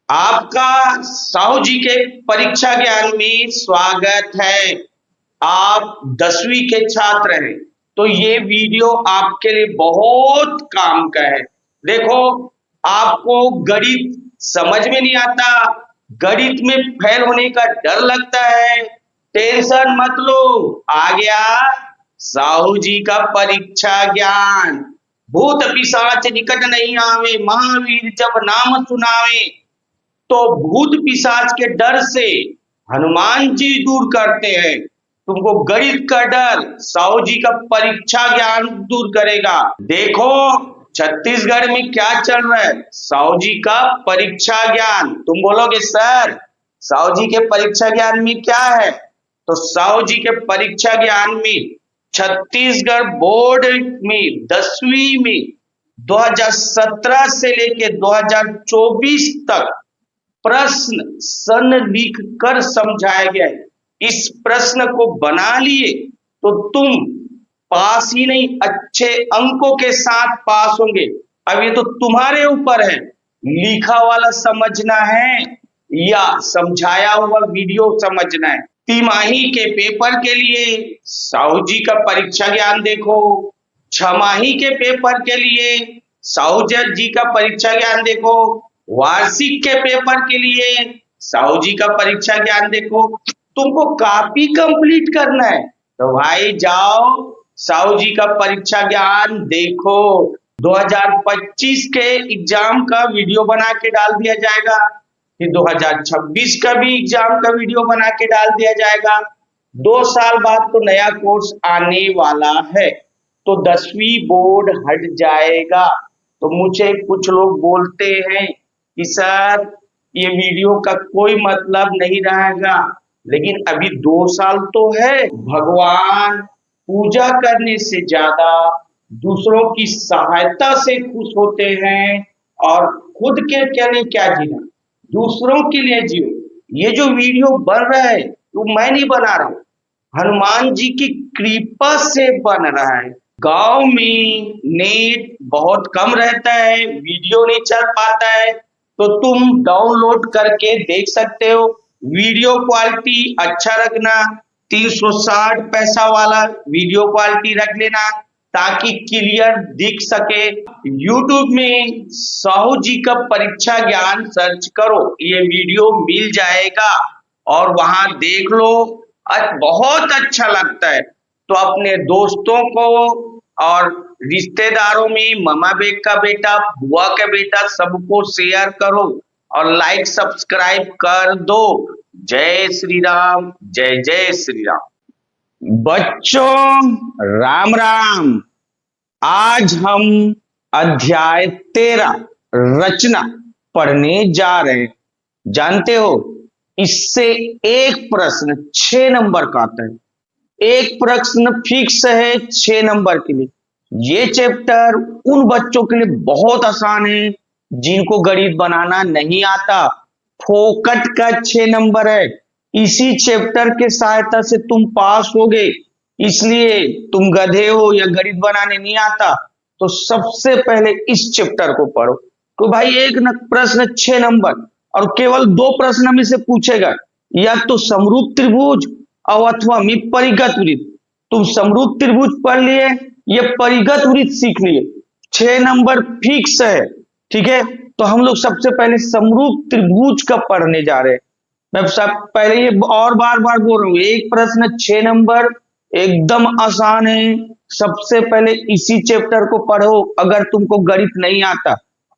आपका साहू जी के परीक्षा ज्ञान में स्वागत है। आप 10वीं के छात्र हैं, तो ये वीडियो आपके लिए बहुत काम का है। देखो, आपको गणित समझ में नहीं आता, गणित में फेल होने का डर लगता है, टेंशन मत लो। आ गया साहू जी का परीक्षा ज्ञान। भूत पिशाच निकट नहीं आवे, महावीर जब नाम सुनावे। तो भूत पिशाच के डर से हनुमान जी दूर करते हैं। तुमको गणित का डर साहू जी का परीक्षा ज्ञान दूर करेगा। देखो, छत्तीसगढ़ में क्या चल रहा है, साहू जी का परीक्षा ज्ञान। तुम बोलोगे सर, साहू जी के परीक्षा ज्ञान में क्या है? तो साहू जी के परीक्षा ज्ञान में छत्तीसगढ़ बोर्ड में 10वीं में 2017 से लेके 2024 तक प्रश्न लिख कर समझाया गया है। इस प्रश्न को बना लिए तो तुम पास ही नहीं, अच्छे अंकों के साथ पास होंगे। अब ये तो तुम्हारे ऊपर है, लिखा वाला समझना है या समझाया हुआ वीडियो समझना है। तिमाही के पेपर के लिए साहू जी का परीक्षा ज्ञान देखो, छमाही के पेपर के लिए साहू जी का परीक्षा ज्ञान देखो, वार्षिक के पेपर के लिए साहू जी का परीक्षा ज्ञान देखो। तुमको कॉपी कंप्लीट करना है तो भाई जाओ, साहू जी का परीक्षा ज्ञान देखो। 2025 के एग्जाम का वीडियो बना के डाल दिया जाएगा, फिर 2026 का भी एग्जाम का वीडियो बना के डाल दिया जाएगा। 2 साल बाद तो नया कोर्स आने वाला है, तो 10वीं बोर्ड हट जाएगा। तो मुझे कुछ लोग बोलते हैं कि सर ये वीडियो का कोई मतलब नहीं रहेगा, लेकिन अभी 2 साल तो है। भगवान पूजा करने से ज्यादा दूसरों की सहायता से खुश होते हैं, और खुद के लिए क्या जीना, दूसरों के लिए जियो। ये जो वीडियो बन रहा है वो मैं नहीं बना रहा हूं, हनुमान जी की कृपा से बन रहा है। गांव में नेट बहुत कम रहता है, वीडियो नहीं चल पाता है, तो तुम डाउनलोड करके देख सकते हो। वीडियो क्वालिटी अच्छा रखना, 360 पैसा वाला वीडियो क्वालिटी रख लेना ताकि क्लियर दिख सके। YouTube में साहू जी का परीक्षा ज्ञान सर्च करो, ये वीडियो मिल जाएगा और वहां देख लो। बहुत अच्छा लगता है तो अपने दोस्तों को और रिश्तेदारों में मामा का बेटा, बुआ का बेटा, सबको शेयर करो और लाइक सब्सक्राइब कर दो। जय श्री राम, जय जय श्री राम। बच्चों राम राम। आज हम अध्याय 13 रचना पढ़ने जा रहे हैं। जानते हो, इससे एक प्रश्न 6 नंबर का आता है। एक प्रश्न फिक्स है 6 नंबर के लिए। ये चैप्टर उन बच्चों के लिए बहुत आसान है जिनको गणित बनाना नहीं आता। फोकट का 6 नंबर है। इसी चैप्टर के सहायता से तुम पास होगे। इसलिए तुम गधे हो या गणित बनाने नहीं आता तो सबसे पहले इस चैप्टर को पढ़ो। तो भाई एक प्रश्न 6 नंबर और केवल 2 प्रश्न में से पूछेगा, या तो समरूप त्रिभुज और अथवा में परिगत वृत्त। तुम समरूप त्रिभुज पढ़ लिए, ये परिगत वृत्त सीख लिए, 6 नंबर फिक्स है। ठीक है, तो हम लोग सबसे पहले समरूप त्रिभुज का पढ़ने जा रहे हैं। मैं सब पहले ये और बार बार बोल रहा हूं, एक प्रश्न 6 नंबर एकदम आसान है। सबसे पहले इसी चैप्टर को पढ़ो अगर तुमको गणित नहीं आता।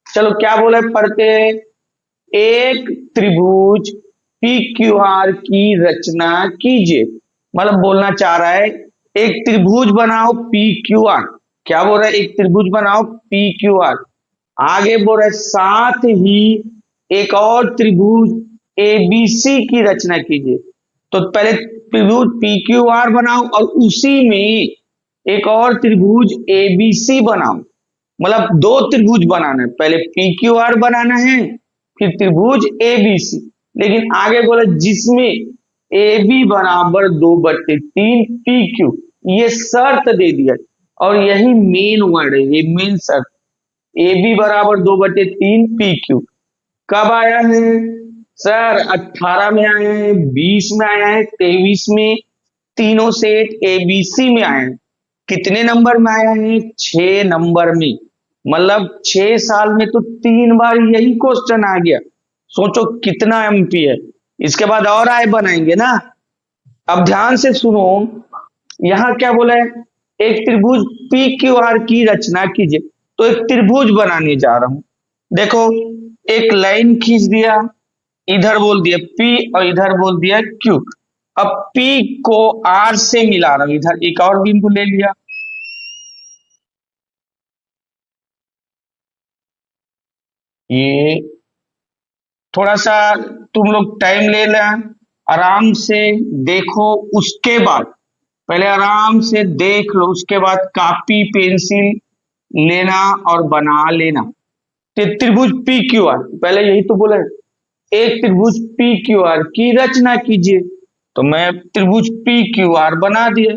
चलो क्या बोले पढ़ते हैं। एक त्रिभुज PQR की रचना कीजिए। मतलब बोलना चाह रहा है एक त्रिभुज बनाओ PQR। क्या बोल रहा है, एक त्रिभुज बनाओ PQR। आगे बोल रहा है साथ ही एक और त्रिभुज ABC की रचना कीजिए। तो पहले त्रिभुज PQR बनाओ और उसी में एक और त्रिभुज ABC बनाओ। मतलब 2 त्रिभुज बनाना है, पहले PQR बनाना है फिर त्रिभुज ABC। लेकिन आगे बोला जिसमें AB बराबर 2/3 PQ, ये शर्त दे दिया और यही मेन वर्ड है, ये मेन शर्त। AB बराबर 2/3 PQ। कब आया है सर? 18 में आया है, 20 में आया है, 23 में, तीनों सेट एबीसी में आए हैं। कितने नंबर में आया है? 6 नंबर में। मतलब 6 साल में तो 3 बार यही क्वेश्चन आ गया। सोचो कितना एमपी है। इसके बाद और आए बनाएंगे ना। अब ध्यान से सुनो, यहां क्या बोला है? एक त्रिभुज पी क्यू आर की रचना कीजिए। तो एक त्रिभुज बनाने जा रहा हूं। देखो, एक लाइन खींच दिया, इधर बोल दिया पी और इधर बोल दिया क्यू। अब पी को आर से मिला रहा हूं, इधर एक और बिंदु ले लिया। ये थोड़ा सा तुम लोग टाइम ले लें, आराम से देखो। उसके बाद पहले आराम से देख लो, उसके बाद कॉपी पेंसिल लेना और बना लेना। तो त्रिभुज पी क्यू आर, पहले यही तो बोला है, एक त्रिभुज पी क्यू आर की रचना कीजिए। तो मैं त्रिभुज पी क्यू आर बना दिया।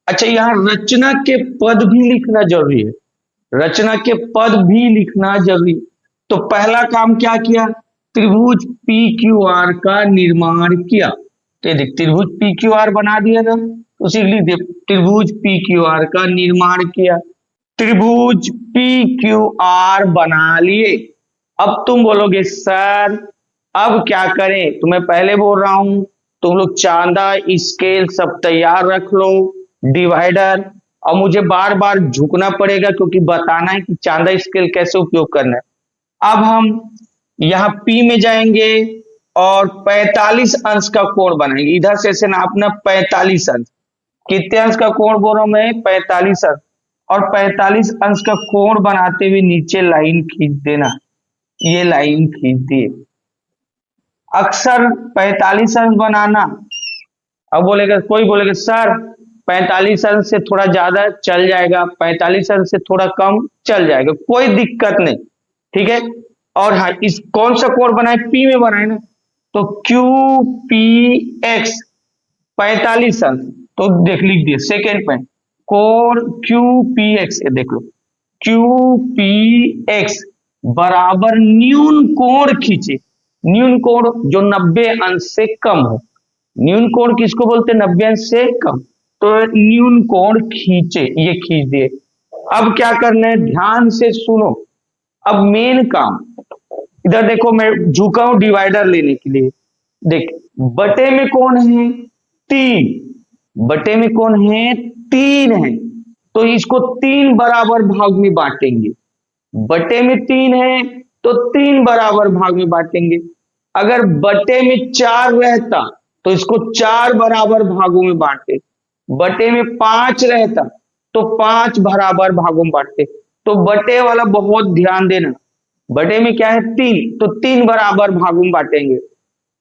अच्छा, यहाँ रचना के पद भी लिखना जरूरी है। रचना के पद भी लिखना जरूरी। तो पहला काम क्या किया? त्रिभुज पी क्यू आर का निर्माण किया। तो देख, त्रिभुज पी क्यू आर बना दिया था, उसी लिख दे त्रिभुज पी क्यू आर का निर्माण किया। त्रिभुज पी क्यू आर बना लिए। अब तुम बोलोगे सर अब क्या करें? तो मैं पहले बोल रहा हूं, तुम लोग चांदा स्केल सब तैयार रख लो, डिवाइडर। और मुझे बार बार झुकना पड़ेगा क्योंकि बताना है कि चांदा स्केल कैसे उपयोग करना है। अब हम यहाँ P में जाएंगे और 45 अंश का कोण बनाएंगे। इधर से नापना 45 अंश। कितने अंश का कोण बोल रहा हूं मैं? 45 अंश। और 45 अंश का कोण बनाते हुए नीचे लाइन खींच देना। ये लाइन खींच दिए। अक्सर 45 अंश बनाना। अब बोलेगा, कोई बोलेगा सर 45 अंश से थोड़ा ज्यादा चल जाएगा, 45 अंश से थोड़ा कम चल जाएगा, कोई दिक्कत नहीं, ठीक है। और हाँ, इस कौन सा कोण बनाए? पी में बनाए ना। तो क्यू पी एक्स 45 अंश। तो देख, लिख दिए सेकेंड पॉइंट, कोण क्यू पी एक्स। देख लो, क्यू पी एक्स बराबर न्यून कोण खींचे। न्यून कोण जो 90 अंश से कम हो। न्यून कोण किसको बोलते हैं? 90 अंश से कम। तो न्यून कोण खींचे, ये खींच दिए। अब क्या करना है? ध्यान से सुनो। अब मेन काम, इधर देखो, मैं झुका हूं डिवाइडर लेने के लिए। देख, बटे में कौन है? 3। बटे में कौन है? 3 है। तो इसको 3 बराबर भाग में बांटेंगे। बटे में 3 है तो 3 बराबर भाग में बांटेंगे। अगर बटे में 4 रहता तो इसको 4 बराबर भागों में बांटे। बटे में 5 रहता तो 5 बराबर भागों में बांटते। तो बटे वाला बहुत ध्यान देना। बटे में क्या है? 3, तो 3 बराबर भागों में बांटेंगे।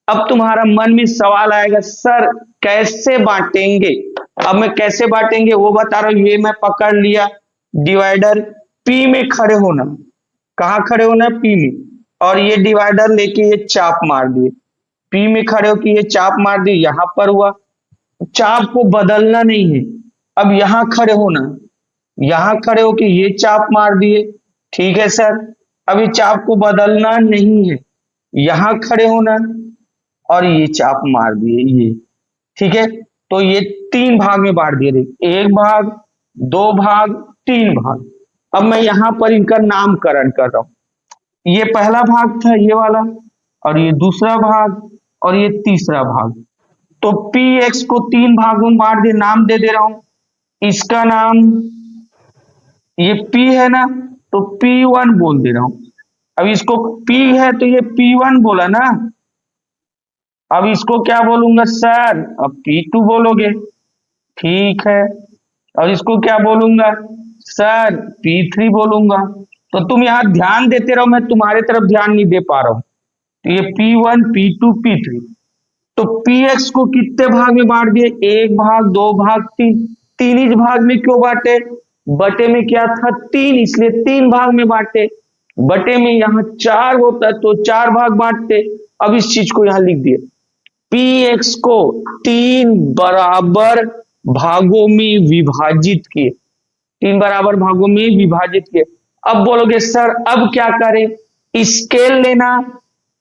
अब तुम्हारा मन में सवाल आएगा, सर कैसे बांटेंगे? अब मैं कैसे बांटेंगे वो बता रहा हूं। ये मैं पकड़ लिया डिवाइडर, पी में खड़े होना। कहां खड़े होना? पी में। और ये डिवाइडर लेके ये चाप मार दिए। पी में खड़े होकर ये चाप मार दिए, यहां पर हुआ। चाप को बदलना नहीं है। अब यहां खड़े होना, यहां खड़े होकर ये चाप मार दिए, ठीक है सर। अभी चाप को बदलना नहीं है, यहां खड़े होना और ये चाप मार दिए, ये ठीक है। तो ये 3 भाग में बांट दिए। देखिए, 1 भाग, 2 भाग, 3 भाग। अब मैं यहां पर इनका नामकरण कर रहा हूं। ये पहला भाग था ये वाला, और ये दूसरा भाग, और ये तीसरा भाग। तो पी एक्स को 3 भागों में बांट दे, नाम दे दे रहा हूं। इसका नाम, ये पी है ना, तो P1 बोल दे रहा हूं। अब इसको P है तो ये P1 बोला ना। अब इसको क्या बोलूंगा सर? अब P2 बोलोगे, ठीक है। और इसको क्या बोलूंगा सर? P3 बोलूंगा। तो तुम यहां ध्यान देते रहो, मैं तुम्हारे तरफ ध्यान नहीं दे पा रहा हूं। तो ये P1, P2, P3। तो Px को कितने भाग में बांट दिए? 1 भाग, 2 भाग, 3। 3 ही भाग में क्यों बांटे? बटे में क्या था? 3, इसलिए 3 भाग में बांटे। बटे में यहां 4 होता तो 4 भाग बांटते। अब इस चीज को यहां लिख दिए, Px को 3 बराबर भागों में विभाजित किए। 3 बराबर भागों में विभाजित किए। अब बोलोगे सर अब क्या करें? स्केल लेना,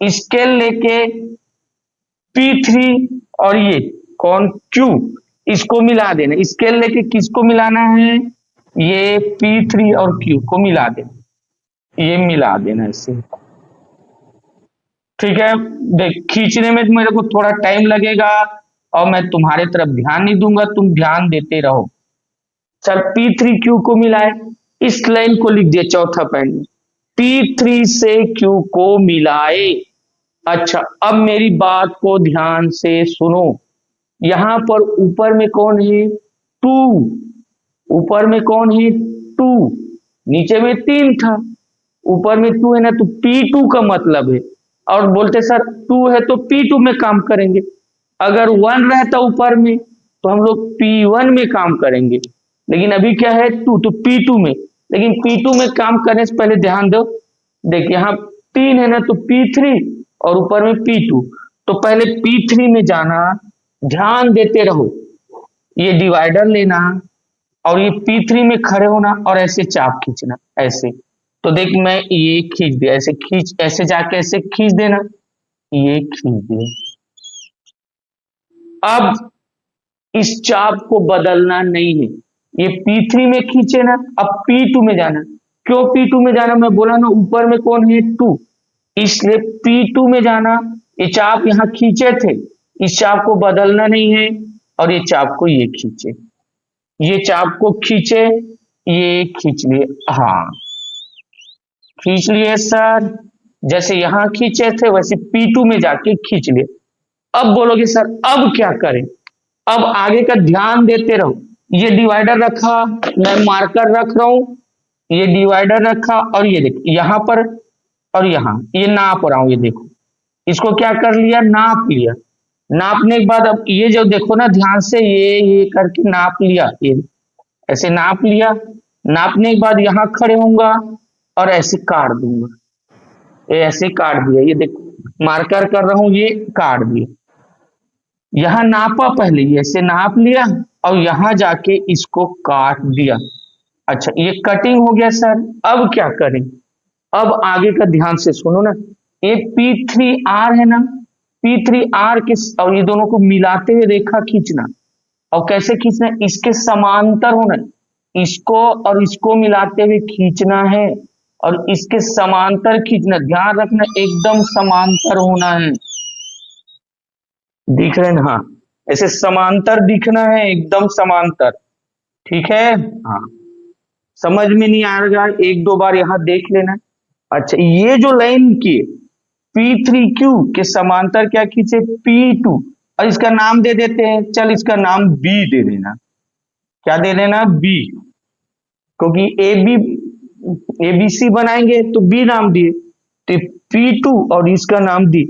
स्केल लेके P3 और ये कौन Q, इसको मिला देना। स्केल लेके किसको मिलाना है, ये P3 और Q को मिला देना, ये मिला देना इससे। ठीक है, देख खींचने में मेरे को थोड़ा टाइम लगेगा और मैं तुम्हारे तरफ ध्यान नहीं दूंगा, तुम ध्यान देते रहो। सर P3Q को मिलाए, इस लाइन को लिख दिया चौथा पॉइंट, P3 से Q को मिलाए। अच्छा, अब मेरी बात को ध्यान से सुनो, यहां पर ऊपर में कौन है 2, ऊपर में कौन है 2, नीचे में 3 था, ऊपर में 2 है ना, तो P2 का मतलब है। और बोलते सर 2 है तो P2 में काम करेंगे, अगर 1 रहता ऊपर में तो हम लोग P1 में काम करेंगे, लेकिन अभी क्या है 2 तो P2 में। लेकिन P2 में काम करने से पहले ध्यान दो, देखिए यहाँ 3 है ना, तो P3 और ऊपर में P2, तो पहले P3 में जाना, ध्यान देते रहो, ये डिवाइडर लेना और ये P3 में खड़े होना और ऐसे चाप खींचना ऐसे। तो देख मैं ये खींच दिया, ऐसे खींच, ऐसे जाके ऐसे खींच देना, ये खींच दिया। अब इस चाप को बदलना नहीं है, ये P3 में खींचे ना, अब P2 में जाना। क्यों P2 में जाना, मैं बोला ना ऊपर में कौन है 2, इसलिए P2 में जाना। ये चाप यहाँ खींचे थे, इस चाप को बदलना नहीं है और ये चाप को ये खींचे, ये चाप को खींचे, ये खींच लिए, हाँ खींच लिए सर, जैसे यहां खींचे थे वैसे P2 में जाके खींच लिए। अब बोलोगे सर अब क्या करें, अब आगे का ध्यान देते रहो, ये डिवाइडर रखा, मैं मार्कर रख रहा हूं, ये डिवाइडर रखा और ये देखो यहां पर और यहां ये नाप रहा हूं, ये देखो इसको क्या कर लिया, नाप लिया। नापने के बाद अब ये जो देखो ना ध्यान से, ये करके नाप लिया, ये ऐसे नाप लिया। नापने के बाद यहां खड़े होऊंगा और ऐसे काट दूंगा, ये ऐसे काट दिया, ये देखो मार्कर कर रहा हूं, ये काट दिया। यहां नापा पहले, ये ऐसे नाप लिया और यहां जाके इसको काट दिया। अच्छा ये कटिंग हो गया सर, अब क्या करें, अब आगे का ध्यान से सुनो ना, ये P3R है ना, P3R के और ये दोनों को मिलाते हुए रेखा खींचना। और कैसे खींचना, इसके समांतर होना, इसको और इसको मिलाते हुए खींचना है और इसके समांतर खींचना, ध्यान रखना एकदम समांतर होना है। दिख रहे हैं, हाँ ऐसे समांतर दिखना है, एकदम समांतर, ठीक है। हाँ समझ में नहीं आएगा, एक दो बार यहां देख लेना। अच्छा ये जो लाइन की P3Q के समांतर क्या खींचे, P2, और इसका नाम दे देते हैं, चल इसका नाम B दे देना। क्या दे देना, B, क्योंकि ABC बनाएंगे तो B नाम दिए, तो P2 और इसका नाम दी,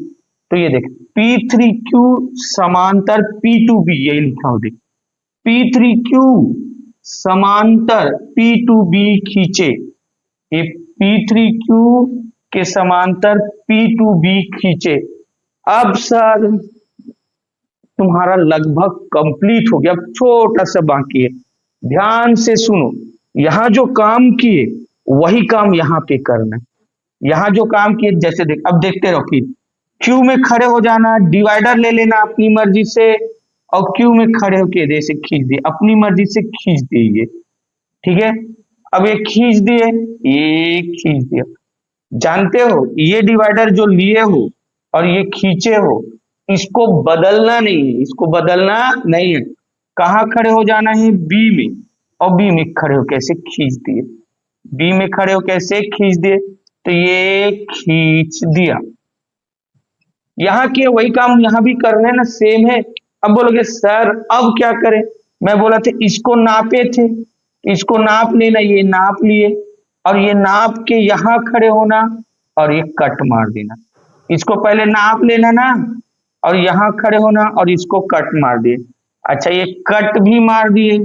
तो ये देख P3Q समांतर P2B, यही लिखा हो देख, P3Q समांतर P2B खींचे, ये P3Q के समांतर P2B खींचे। अब सर तुम्हारा लगभग कंप्लीट हो गया, अब छोटा सा बाकी है, ध्यान से सुनो, यहां जो काम किए वही काम यहां पे करना है। यहां जो काम किए जैसे देख, अब देखते रहो, फिर क्यू में खड़े हो जाना, डिवाइडर ले लेना अपनी मर्जी से और क्यू में खड़े होके जैसे खींच दिए, अपनी मर्जी से खींच दिए, ठीक है। अब ये खींच दिए, ये खींच दिया, जानते हो ये डिवाइडर जो लिए हो और ये खींचे हो, इसको बदलना नहीं है, इसको बदलना नहीं है। कहां खड़े हो जाना है, बी में, और बी में खड़े हो कैसे खींच दिए, बी में खड़े हो कैसे खींच दिए, तो ये खींच दिया। यहां के वही काम यहां भी करना है ना, सेम है। अब बोलोगे सर अब क्या करें, मैं बोला था इसको नापे थे, इसको नाप लेना, ये नाप लिए और ये नाप के यहां खड़े होना और ये कट मार देना। इसको पहले नाप लेना ना और यहां खड़े होना और इसको कट मार दिए। अच्छा ये कट भी मार दिए।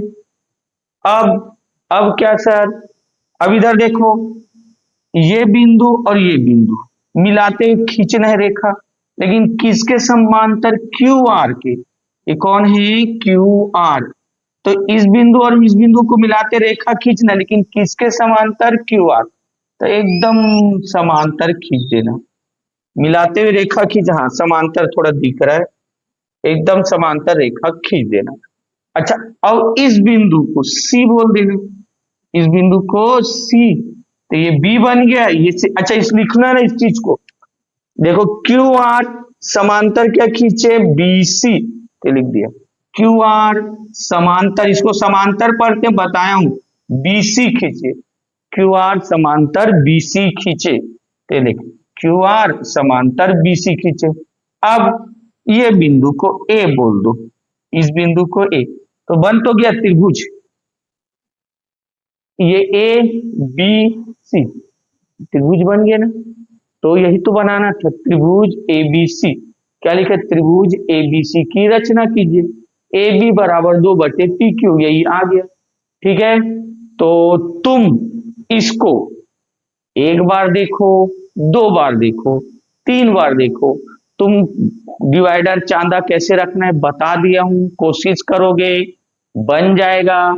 अब क्या सर, अब इधर देखो, ये बिंदु और ये बिंदु मिलाते हुए खींचना है रेखा, लेकिन किसके समांतर, क्यू आर के। ये कौन है, क्यू आर। तो इस बिंदु और इस बिंदु को मिलाते रेखा खींचना, लेकिन किसके समांतर, क्यू आर। तो एकदम समांतर खींच देना, मिलाते हुए रेखा खींच, हाँ समांतर थोड़ा दिख रहा है, एकदम समांतर रेखा खींच देना। अच्छा, अब इस बिंदु को सी बोल देना, इस बिंदु को सी, तो ये बी बन गया ये C। अच्छा इस लिखना ना इस चीज को, देखो क्यू आर समांतर क्या खींचे, बी सी, तो लिख दिया क्यू आर समांतर, इसको समांतर पढ़ते बताया हूं, बीसी खींचे, क्यू आर समांतर बीसी खींचे, तो लिख क्यू आर समांतर बीसी खींचे। अब ये बिंदु को ए बोल दो, इस बिंदु को ए, तो बन तो गया त्रिभुज, ये ए बी सी त्रिभुज बन गया ना। तो यही तो बनाना था, त्रिभुज एबीसी, क्या लिखा, त्रिभुज एबीसी की रचना कीजिए, ए बी बराबर 2/PQ, यही आ गया। ठीक है, तो तुम इसको एक बार देखो, 2 बार देखो, 3 बार देखो, तुम डिवाइडर चांदा कैसे रखना है बता दिया हूं, कोशिश करोगे बन जाएगा।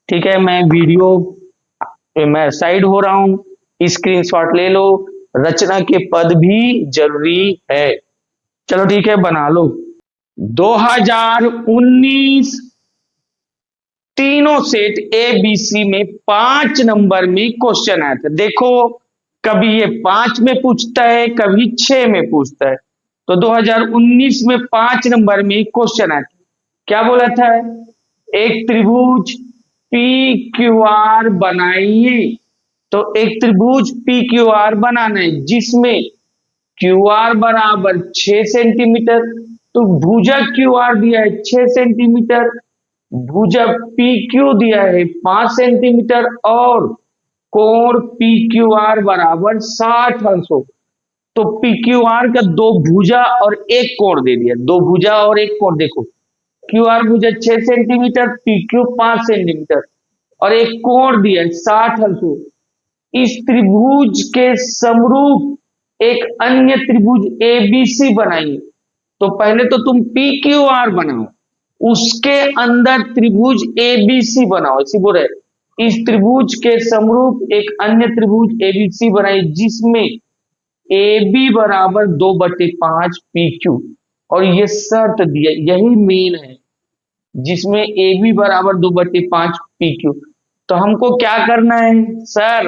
ठीक है, मैं वीडियो मैं साइड हो रहा हूं, स्क्रीनशॉट ले लो, रचना के पद भी जरूरी है। चलो ठीक है बना लो। 2019 तीनों सेट ए बी सी में 5 नंबर में क्वेश्चन आया था। देखो कभी ये 5 में पूछता है, कभी 6 में पूछता है। तो 2019 में 5 नंबर में क्वेश्चन आया था, क्या बोला था, एक त्रिभुज पी क्यू आर बनाइए। तो एक त्रिभुज पी क्यू आर बनाना है जिसमें क्यू आर बराबर 6 सेंटीमीटर, तो भुजा क्यू आर दिया है 6 सेंटीमीटर, भुजा पी क्यू दिया है 5 सेंटीमीटर, और कोण पी क्यू आर बराबर 60 अंशों। तो पी क्यू आर का 2 भुजा और 1 कोण दे दिया, 2 भुजा और 1 कोण। देखो क्यू आर भुजा 6 सेंटीमीटर, पी क्यू 5 सेंटीमीटर, और एक कोण दिया है 60 अंशों। इस त्रिभुज के समरूप एक अन्य त्रिभुज एबीसी बनाइए। तो पहले तो तुम पी क्यू आर बनाओ, उसके अंदर त्रिभुज एबीसी बनाओ, इसी बोल रहे इस त्रिभुज के समरूप एक अन्य त्रिभुज एबीसी बनाइए जिसमें ए बी बराबर 2/5 पी क्यू, और ये शर्त दिया, यही मेन है, जिसमें ए बी बराबर 2/5 पी क्यू। तो हमको क्या करना है सर,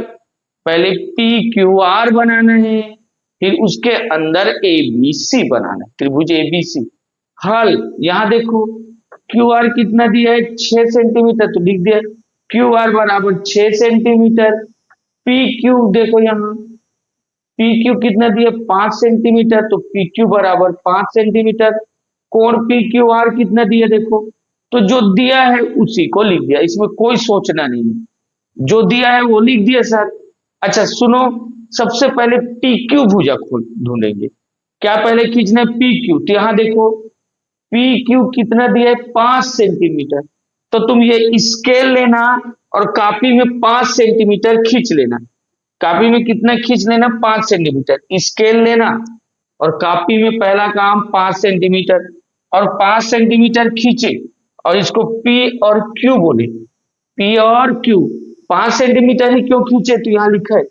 पहले पी क्यू आर बनाना है, फिर उसके अंदर ए बी सी बनाना है, त्रिभुज ए बी सी। हल, यहां देखो क्यू आर कितना दिया है 6 सेंटीमीटर, तो लिख दिया क्यू आर बराबर 6 सेंटीमीटर, पी क्यू देखो यहाँ पी क्यू कितना दिया 5 सेंटीमीटर, तो पी क्यू बराबर 5 सेंटीमीटर, कोण पी क्यू आर कितना दिया देखो, तो जो दिया है उसी को लिख दिया, इसमें कोई सोचना नहीं है, जो दिया है वो लिख दिया सर। अच्छा सुनो, सबसे पहले पी क्यू भुजा ढूंढेंगे, क्या पहले खींचना है पी क्यू, तो यहां देखो पी क्यू कितना दिया है 5 सेंटीमीटर, तो तुम ये स्केल लेना और कॉपी में 5 सेंटीमीटर खींच लेना, कॉपी में कितना खींच लेना 5 सेंटीमीटर, स्केल लेना और कॉपी में पहला काम 5 सेंटीमीटर, और 5 सेंटीमीटर खींचे और इसको पी और क्यू बोले, पी और क्यू 5 सेंटीमीटर ही क्यों खींचे, तो यहां लिखा है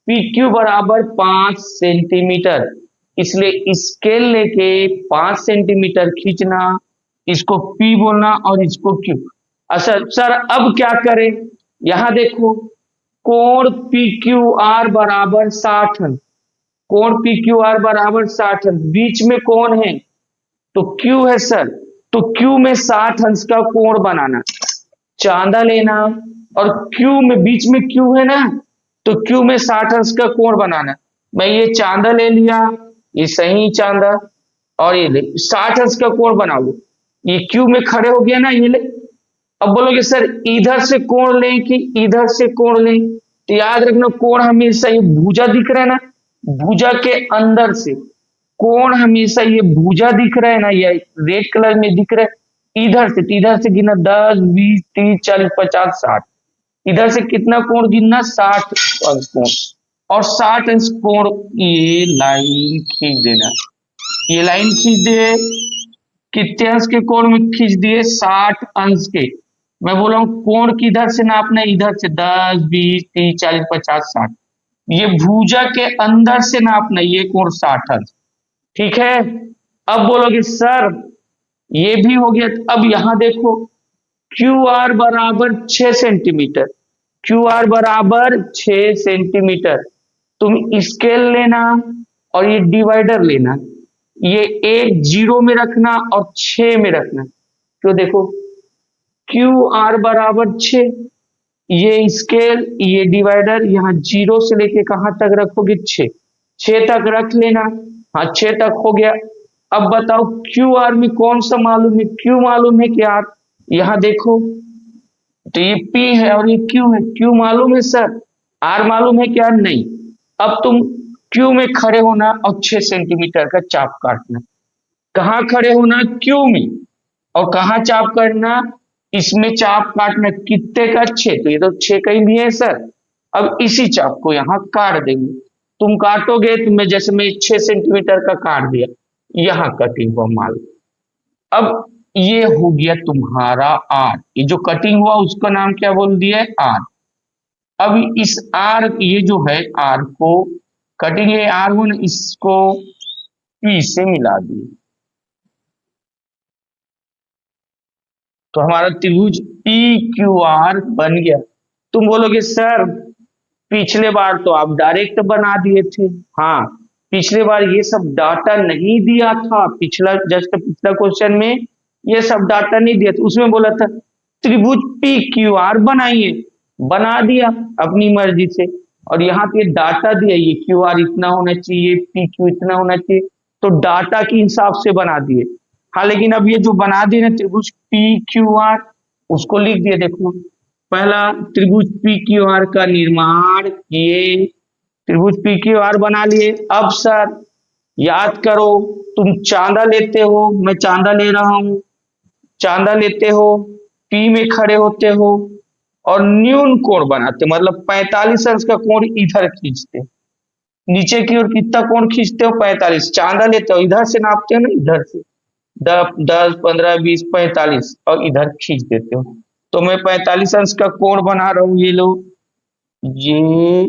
पी क्यू बराबर 5 सेंटीमीटर, इसलिए स्केल लेके 5 सेंटीमीटर खींचना, इसको पी बोलना और इसको क्यू। अच्छा सर अब क्या करें, यहां देखो कोण पी क्यू आर बराबर 60 अंश, कोण पी क्यू आर बराबर 60 अंश, बीच में कौन है तो क्यू है सर, तो क्यू में 60 अंश का कोण बनाना, चांदा लेना, और क्यू में बीच में क्यू है ना, तो क्यू में 60 अंश का कोण बनाना। मैं ये चांदा ले लिया, ये सही चांदा, और ये ले 60 अंश का कोण बना लो, ये क्यू में खड़े हो गया ना, ये ले। अब बोलोगे सर इधर से कोण लें कि इधर से कोण लें, तो याद रखना कोण हमेशा ये भुजा दिख रहा है ना, भुजा के अंदर से कोण हमेशा ये भुजा दिख रहा है ना, ये रेड कलर में दिख रहा है, इधर से, तो इधर से गिना 10 20 30 40 50 60, इधर से कितना कोण गिनना 60 अंश कोण, और 60 अंश कोण ये लाइन खींच देना, ये लाइन खींच दे, कितने अंश के कोण में खींच दिए 60 अंश के। मैं बोला हूं कोण किधर से नापना है, इधर से 10 20 30 40 50 60, ये भुजा के अंदर से नापना, ये कोण 60 अंश। ठीक है, अब बोलोगे सर ये भी हो गया। अब यहां देखो क्यू आर बराबर 6 सेंटीमीटर, क्यू आर बराबर 6 सेंटीमीटर। तुम स्केल लेना और ये डिवाइडर लेना, ये एक 0 में रखना और 6 में रखना। तो देखो क्यू आर बराबर 6, ये स्केल ये डिवाइडर यहाँ 0 से लेके कहां तक रखोगे, 6 तक रख लेना। हाँ 6 तक हो गया। अब बताओ क्यू आर में कौन सा मालूम है, क्यू मालूम है कि आर? यहां देखो तो ये P है और ये Q है। Q मालूम है सर, R मालूम है क्या? नहीं। अब तुम Q में खड़े होना और 6 सेंटीमीटर का चाप काटना। कहाँ खड़े होना? Q में। और कहाँ चाप करना? इसमें चाप काटना। कितने का? 6। तो ये तो 6 का ही भी है सर। अब इसी चाप को यहाँ काट देंगे। तुम काटोगे तो मैं जैसे मैं 6 सेंटीमीटर का काट दिया, यहाँ कटिंग हुआ माल। अब ये हो गया तुम्हारा आर। ये जो कटिंग हुआ उसका नाम क्या बोल दिया है? आर। अब इस आर, ये जो है आर को कटिंग, ये आर हो ना, इसको पी से मिला दिए तो हमारा त्रिभुज पी क्यू आर बन गया। तुम बोलोगे सर पिछले बार तो आप डायरेक्ट बना दिए थे। हाँ, पिछले बार ये सब डाटा नहीं दिया था। पिछला क्वेश्चन में ये सब डाटा नहीं दिया था। उसमें बोला था त्रिभुज पी क्यू आर बनाइए, बना दिया अपनी मर्जी से। और यहाँ पे डाटा दिया, ये क्यू आर इतना होना चाहिए, पी क्यू इतना होना चाहिए, तो डाटा के हिसाब से बना दिए। हाँ, लेकिन अब ये जो बना दिए ना त्रिभुज पी क्यू आर, उसको लिख दिए। देखो पहला त्रिभुज पी क्यू आर का निर्माण किए, त्रिभुज पी क्यू आर बना लिए। अब सर याद करो, तुम चांदा लेते हो, मैं चांदा ले रहा हूं, चांदा लेते हो, पी में खड़े होते हो और न्यून कोण बनाते, मतलब 45 अंश का कोण इधर खींचते। नीचे की ओर कितना कोण खींचते हो? 45। चांदा लेते हो, इधर से नापते हो ना, इधर से 10, 15, 20, 45 और इधर खींच देते हो। तो मैं 45 अंश का कोण बना रहा हूं। ये लो, ये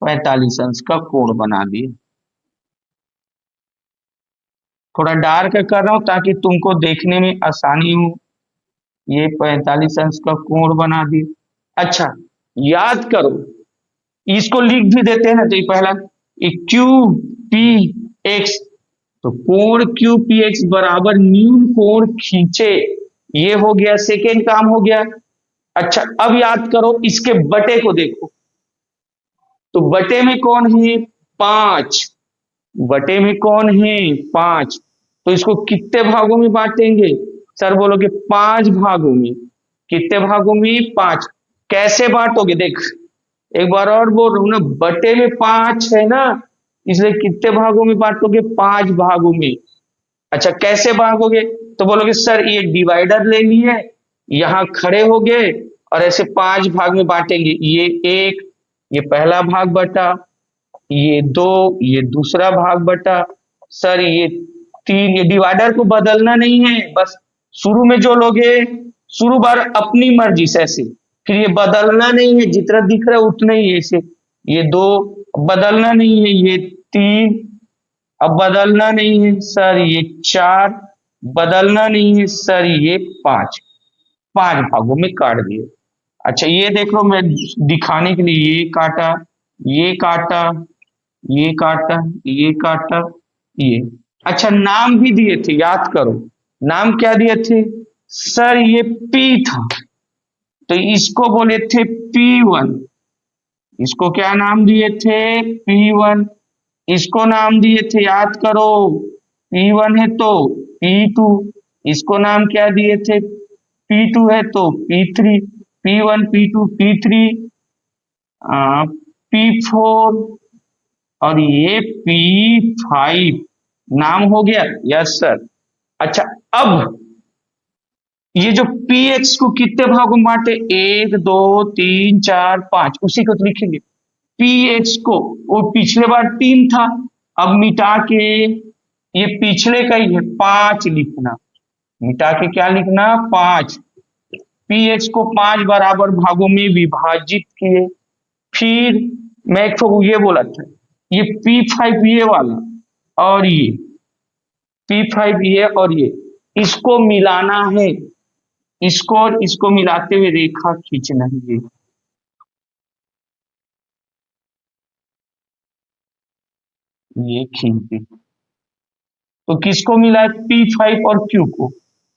45 अंश का कोण बना दिए। थोड़ा डार्क कर रहा हूं ताकि तुमको देखने में आसानी हो। ये 45 अंश का कोण बना दिए। अच्छा याद करो, इसको लिख भी देते हैं ना। तो ये पहला क्यू पी एक्स, तो कोण क्यू पी एक्स बराबर न्यून कोण खींचे, ये हो गया, सेकेंड काम हो गया। अच्छा अब याद करो, इसके बटे को देखो, तो बटे में कौन है? 5। बटे में कौन है? 5। तो इसको कितने भागों में बांटेंगे? सर बोलोगे 5 भागों में। कितने भागों में? 5। कैसे बांटोगे? देख एक बार और बोल रहा हूं ना, बटे में 5 है ना, इसलिए कितने भागों में बांटोगे? 5 भागों में। अच्छा कैसे भागोगे? तो बोलोगे सर ये डिवाइडर ले लिए, यहां खड़े हो गए और ऐसे 5 भाग में बांटेंगे। ये 1, ये पहला भाग बटा, ये 2, ये दूसरा भाग बटा, सर ये 3। ये डिवाइडर को बदलना नहीं है, बस शुरू में जो लोगे शुरू बार अपनी मर्जी से ऐसे, फिर ये बदलना नहीं है, जितना दिख रहा है उतना ही ऐसे। ये 2 बदलना नहीं है, ये 3 अब बदलना नहीं है सर, ये 4 बदलना नहीं है सर, ये 5। 5 भागों में काट दिए। अच्छा ये देख लो, मैं दिखाने के लिए ये काटा, ये काटा, ये काटा, ये काटा, ये। अच्छा नाम भी दिए थे, याद करो नाम क्या दिए थे? सर ये P था तो इसको बोले थे P1। इसको क्या नाम दिए थे? P1। इसको नाम दिए थे, याद करो, P1 है तो P2। इसको नाम क्या दिए थे? P2 है तो P3। P1 P2 P3 P4 और ये P5 नाम हो गया। Yes sir. अच्छा अब ये जो px को कितने भागों में बांटे? 1 2 3 4 5, उसी को तो लिखेंगे। px को, वो पिछले बार 3 था, अब मिटा के ये पिछले का ही है 5 लिखना। मिटा के क्या लिखना? 5। px को 5 बराबर भागों में विभाजित किए, फिर मैं एक तो ये बोला था, ये P5 ये वाला और ये P5 ये और ये, इसको मिलाना है, इसको और इसको मिलाते हुए रेखा खींचना है। ये खींच दी। तो किसको मिला है? P5 और Q को,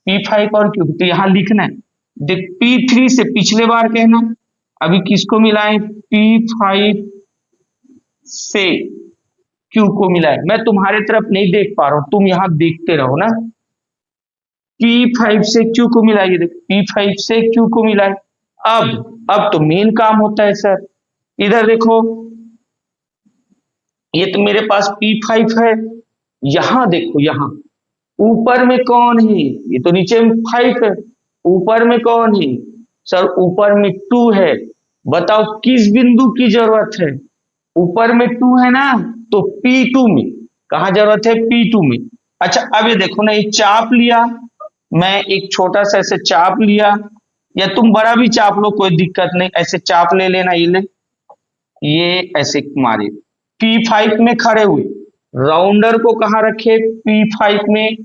P5 और Q, तो यहां लिखना है, देख P3 से पिछले बार कहना, अभी किसको मिला है? P5 से Q को मिला है। मैं तुम्हारे तरफ नहीं देख पा रहा हूं, तुम यहां देखते रहो ना। P5 से Q को मिला, ये देख P5 से Q को मिला है। अब तो मेन काम होता है सर, इधर देखो, ये तो मेरे पास P5 है, यहां देखो, यहां ऊपर में कौन है? ये तो नीचे में 5 है, ऊपर में कौन है? सर ऊपर में 2 है। बताओ किस बिंदु की जरूरत है? ऊपर में 2 है ना, तो P2 में, कहा जरूरत है? P2 में। अच्छा अब ये देखो ना, ये चाप लिया, मैं एक छोटा सा ऐसे चाप लिया, या तुम बड़ा भी चाप लो, कोई दिक्कत नहीं, ऐसे चाप ले लेना, ये ले, ये ऐसे मारे P5 में खड़े हुए, राउंडर को कहाँ रखे? P5 में,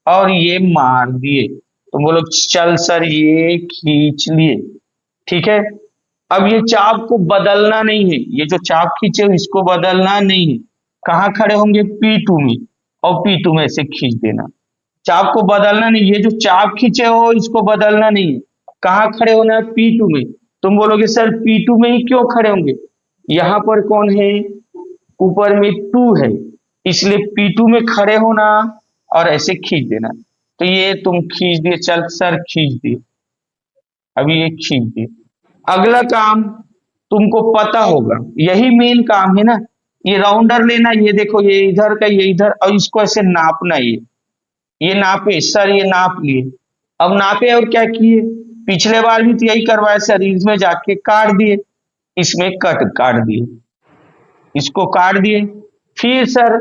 और ये मार दिए। तो बोलो चल सर ये खींच लिए, ठीक है। अब ये चाप को बदलना नहीं है, ये जो चाप खींचे इसको बदलना नहीं है। कहाँ खड़े होंगे? P2 में, और P2 में ऐसे खींच देना। चाप को बदलना नहीं, ये जो चाप खींचे हो इसको बदलना नहीं है। कहाँ खड़े होना है? P2 में। तुम बोलोगे सर P2 में ही क्यों खड़े होंगे? यहां पर कौन है? ऊपर में 2 है, इसलिए P2 में खड़े होना और ऐसे खींच देना। तो ये तुम खींच दिए, चल सर खींच दिए, अभी ये खींच दिए। अगला काम तुमको पता होगा, यही मेन काम है ना, ये राउंडर लेना, ये देखो ये इधर का ये इधर, और इसको ऐसे नापना, ये नापे सर, ये नाप लिए। अब नापे और क्या किए? पिछले बार भी तो यही करवाया सर, इसमें जाके काट दिए, इसमें कट काट दिए, इसको काट दिए। फिर सर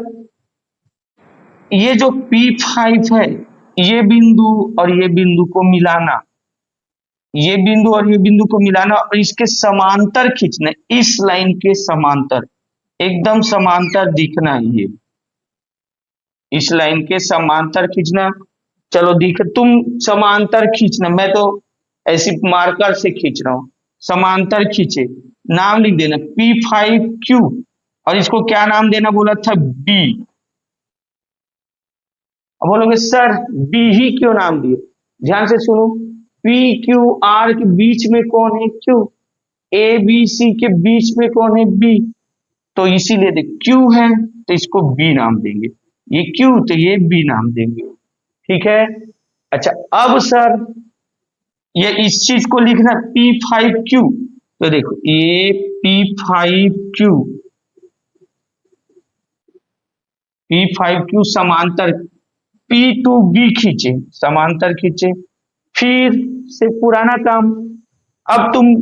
ये जो P5 है, ये बिंदु और ये बिंदु को मिलाना, ये बिंदु और ये बिंदु को मिलाना, और इसके समांतर खींचना, इस लाइन के समांतर, एकदम समांतर दिखना है ये, इस लाइन के समांतर खींचना। चलो दिख, तुम समांतर खींचना, मैं तो ऐसी मार्कर से खींच रहा हूं, समांतर खींचे, नाम लिख देना P5Q, और इसको क्या नाम देना बोला था? B। अब बोलोगे सर B ही क्यों नाम दिए? ध्यान से सुनो, PQR के बीच में कौन है? Q। ABC के बीच में कौन है? B। तो इसीलिए देख Q है तो इसको B नाम देंगे, ये Q तो ये B नाम देंगे, ठीक है। अच्छा अब सर ये इस चीज को लिखना P5Q, तो देखो ये P5Q, P5Q समांतर, P2B खींचे, समांतर खींचे। फिर से पुराना काम, अब तुम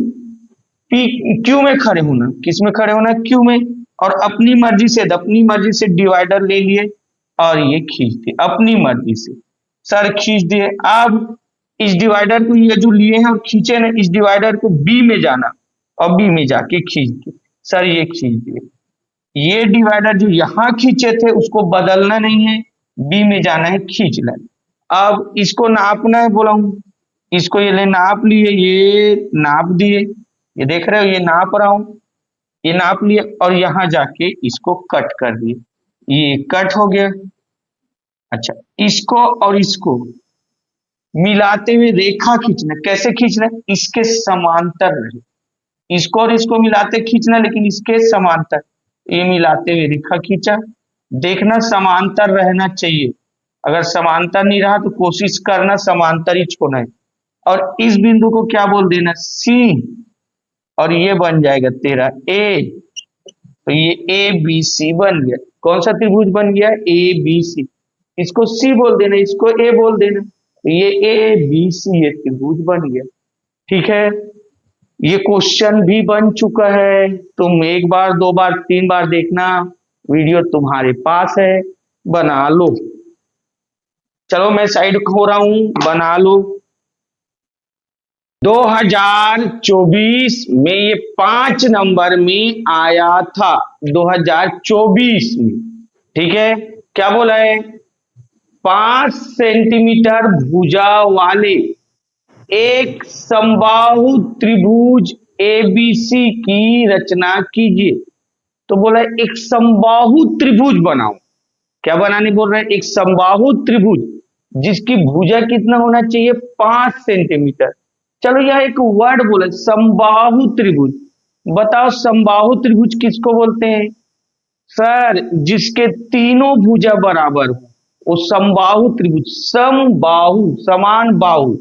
Q में खड़े होना, किस में खड़े होना? Q में, और अपनी मर्जी से डिवाइडर ले लिए और ये खींच दिए अपनी मर्जी से, सर खींच दिए। अब इस डिवाइडर को, ये जो लिए हैं और खींचे ना, इस डिवाइडर को B में जाना और B में जाके खींच दिए, सर ये खींच दिए। ये डिवाइडर जो यहां खींचे थे उसको बदलना नहीं है, B में जाना है, खींच लेना। अब इसको नापना है, बोला हूं, इसको ये ले नाप लिए, ये नाप दिए, ये देख रहे हो, ये नाप रहा हूं, ये नाप लिए, और यहां जाके इसको कट कर दिए, ये कट हो गया। अच्छा इसको और इसको मिलाते हुए रेखा खींचना, कैसे खींचना? इसके समांतर रहे, इसको और इसको मिलाते खींचना, लेकिन इसके समांतर, ये मिलाते हुए रेखा खींचा। देखना समांतर रहना चाहिए, अगर समांतर नहीं रहा तो कोशिश करना समांतर ही छोड़ना है, और इस बिंदु को क्या बोल देना? C, और ये बन जाएगा तेरा A। तो ये ABC बन गया, कौन सा त्रिभुज बन गया? ABC। इसको C बोल देना, इसको A बोल देना, तो ये ABC ये त्रिभुज बन गया, ठीक है। ये क्वेश्चन भी बन चुका है, तुम एक बार, दो बार, तीन बार देखना, वीडियो तुम्हारे पास है, बना लो। चलो मैं साइड हो रहा हूं, बना लो। 2024 में ये 5 नंबर में आया था, 2024 में। ठीक है, क्या बोला है? 5 सेंटीमीटर भुजा वाले एक समबाहु त्रिभुज एबीसी की रचना कीजिए। तो बोला है एक समबाहु त्रिभुज बनाओ। क्या बनाने बोल रहे हैं? एक समबाहु त्रिभुज जिसकी भुजा कितना होना चाहिए? 5 सेंटीमीटर। चलो यह एक वर्ड बोला, समबाहु त्रिभुज। बताओ समबाहु त्रिभुज किसको बोलते हैं? सर, जिसके तीनों भुजा बराबर हो वो समबाहु त्रिभुज। समबाहु, समान बाहु,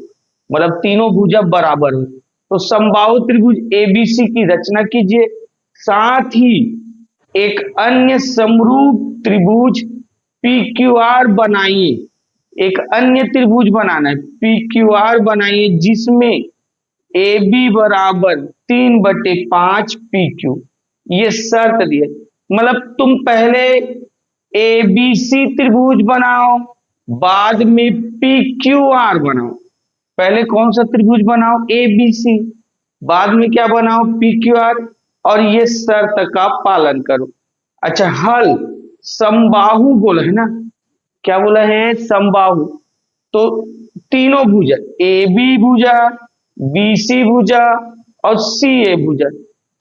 मतलब तीनों भुजा बराबर हो तो समबाहु त्रिभुज एबीसी की रचना कीजिए। साथ ही एक अन्य समरूप त्रिभुज पीक्यूआर बनाइए। एक अन्य त्रिभुज बनाना है, पीक्यूआर बनाइए, जिसमें ए बी बराबर 3/5 PQ। ये शर्त दी है, मतलब तुम पहले ए बी सी त्रिभुज बनाओ, बाद में PQR बनाओ। पहले कौन सा त्रिभुज बनाओ? ए बी सी, बाद में क्या बनाओ? PQR, और ये शर्त का पालन करो। अच्छा, हल समबाहु बोला है ना? क्या बोला है? समबाहु। तो तीनों भुजा, ए बी भुजा, बी सी भुजा और सी ए भुजा,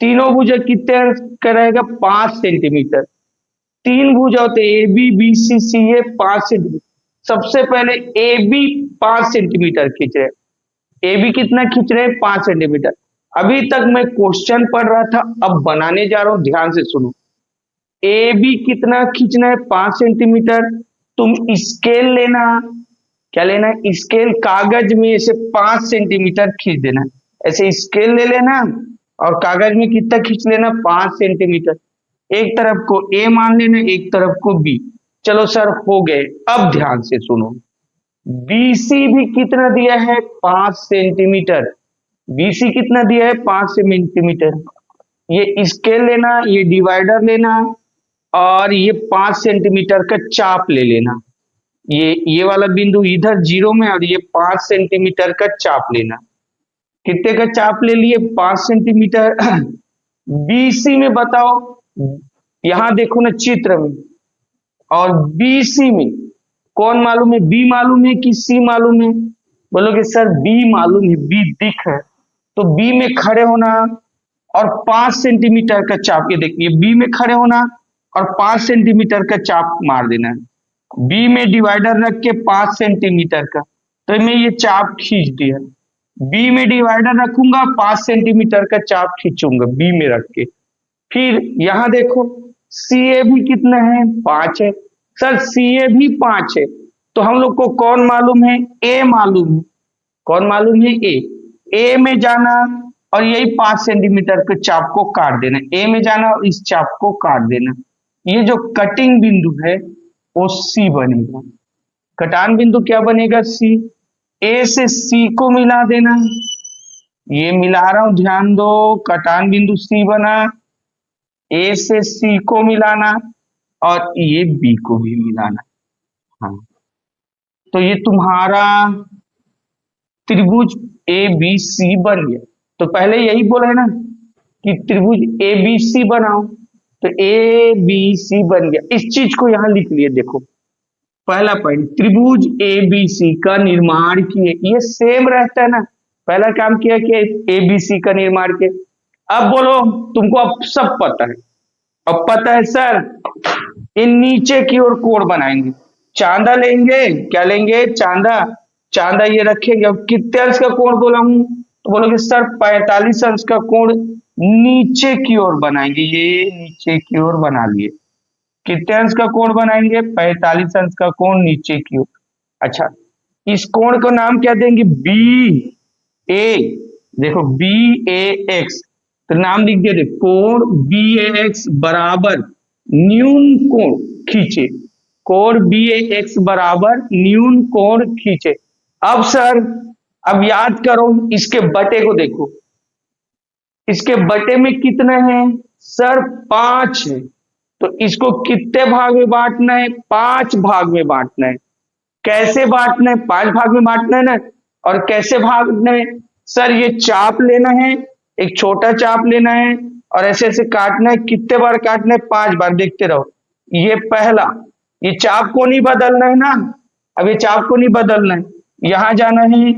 तीनों भुजा कितने का रहेगा? 5 सेंटीमीटर। 3 भुजा होते A B B C C A, 5 centimetre. सबसे पहले ए बी 5 सेंटीमीटर खींच रहे, ए बी कितना खींच रहे? 5 सेंटीमीटर। अभी तक मैं क्वेश्चन पढ़ रहा था, अब बनाने जा रहा हूं, ध्यान से सुनो। ए बी कितना खींचना है? 5 सेंटीमीटर। तुम स्केल लेना। क्या लेना है? स्केल। कागज में ऐसे 5 सेंटीमीटर खींच देना, ऐसे स्केल ले लेना और कागज में कितना खींच लेना? 5 सेंटीमीटर। एक तरफ को ए मान लेना, एक तरफ को बी। चलो सर, हो गए। अब ध्यान से सुनो, बीसी भी कितना दिया है? 5 सेंटीमीटर। बीसी कितना दिया है? 5 सेंटीमीटर। ये स्केल लेना, ये डिवाइडर लेना और ये 5 सेंटीमीटर का चाप ले लेना। ये वाला बिंदु इधर 0 में और ये 5 सेंटीमीटर का चाप लेना। कितने का चाप ले लिए? 5 सेंटीमीटर। बीसी में बताओ, यहां देखो ना चित्र में, और बीसी में कौन मालूम है? बी मालूम है कि सी मालूम है? बोलोगे सर बी मालूम है, बी दिख है। तो बी में खड़े होना और 5 सेंटीमीटर का चाप, ये देखिए बी में खड़े होना और 5 सेंटीमीटर का चाप मार देना है। बी में डिवाइडर रख के 5 सेंटीमीटर का, तो मैं ये चाप खींच दिया। बी में डिवाइडर रखूंगा, 5 सेंटीमीटर का चाप खींचूंगा बी में रख के। फिर यहां देखो सी ए भी कितना है? 5 है। सर सी ए भी 5 है, तो हम लोग को कौन मालूम है? ए मालूम है। कौन मालूम है? ए। ए में जाना और यही 5 सेंटीमीटर के चाप को काट देना। ए में जाना और इस चाप को काट देना। ये जो कटिंग बिंदु है वो सी बनेगा। कटान बिंदु क्या बनेगा? सी। ए से सी को मिला देना, ये मिला रहा हूं, ध्यान दो। कटान बिंदु सी बना, ए से सी को मिलाना और ये बी को भी मिलाना। हाँ, तो ये तुम्हारा त्रिभुज ए बी सी बन गया। तो पहले यही बोला है ना कि त्रिभुज ए बी सी बनाओ, तो ए बी सी बन गया। इस चीज को यहां लिख लिए, देखो पहला पॉइंट, त्रिभुज ए बी सी का निर्माण किए। ये सेम रहता है ना, पहला काम किया कि ए बी सी का निर्माण किए। अब बोलो, तुमको अब सब पता है। अब पता है सर, इन नीचे की ओर कोण बनाएंगे। चांदा लेंगे, क्या लेंगे? चांदा। चांदा ये रखेंगे। अब कितने अंश का कोण बोला हूं? तो बोलोगे सर 45 अंश का कोण नीचे की ओर बनाएंगे। ये नीचे की ओर बना लिए। कितने अंश का कोण बनाएंगे? 45 अंश का कोण नीचे की ओर। अच्छा, इस कोण को नाम क्या देंगे? बी ए। देखो बी ए एक्स, तो नाम लिख दिया। देखो कोण बी ए एक्स बराबर न्यून कोण खींचे। कोण बी ए एक्स बराबर न्यून कोण खींचे। अब सर, अब याद करो, इसके बटे को देखो। इसके बटे में कितना है? सर 5 है। तो इसको कितने भाग में बांटना है? 5 भाग में बांटना है। कैसे बांटना है? 5 भाग में बांटना है ना। और कैसे बांटना है? सर ये चाप लेना है, एक छोटा चाप लेना है और ऐसे ऐसे काटना है। कितने बार काटना है? 5 बार। देखते रहो। ये पहला, ये चाप को नहीं बदलना है ना, अब ये चाप को नहीं बदलना है, यहां जाना है।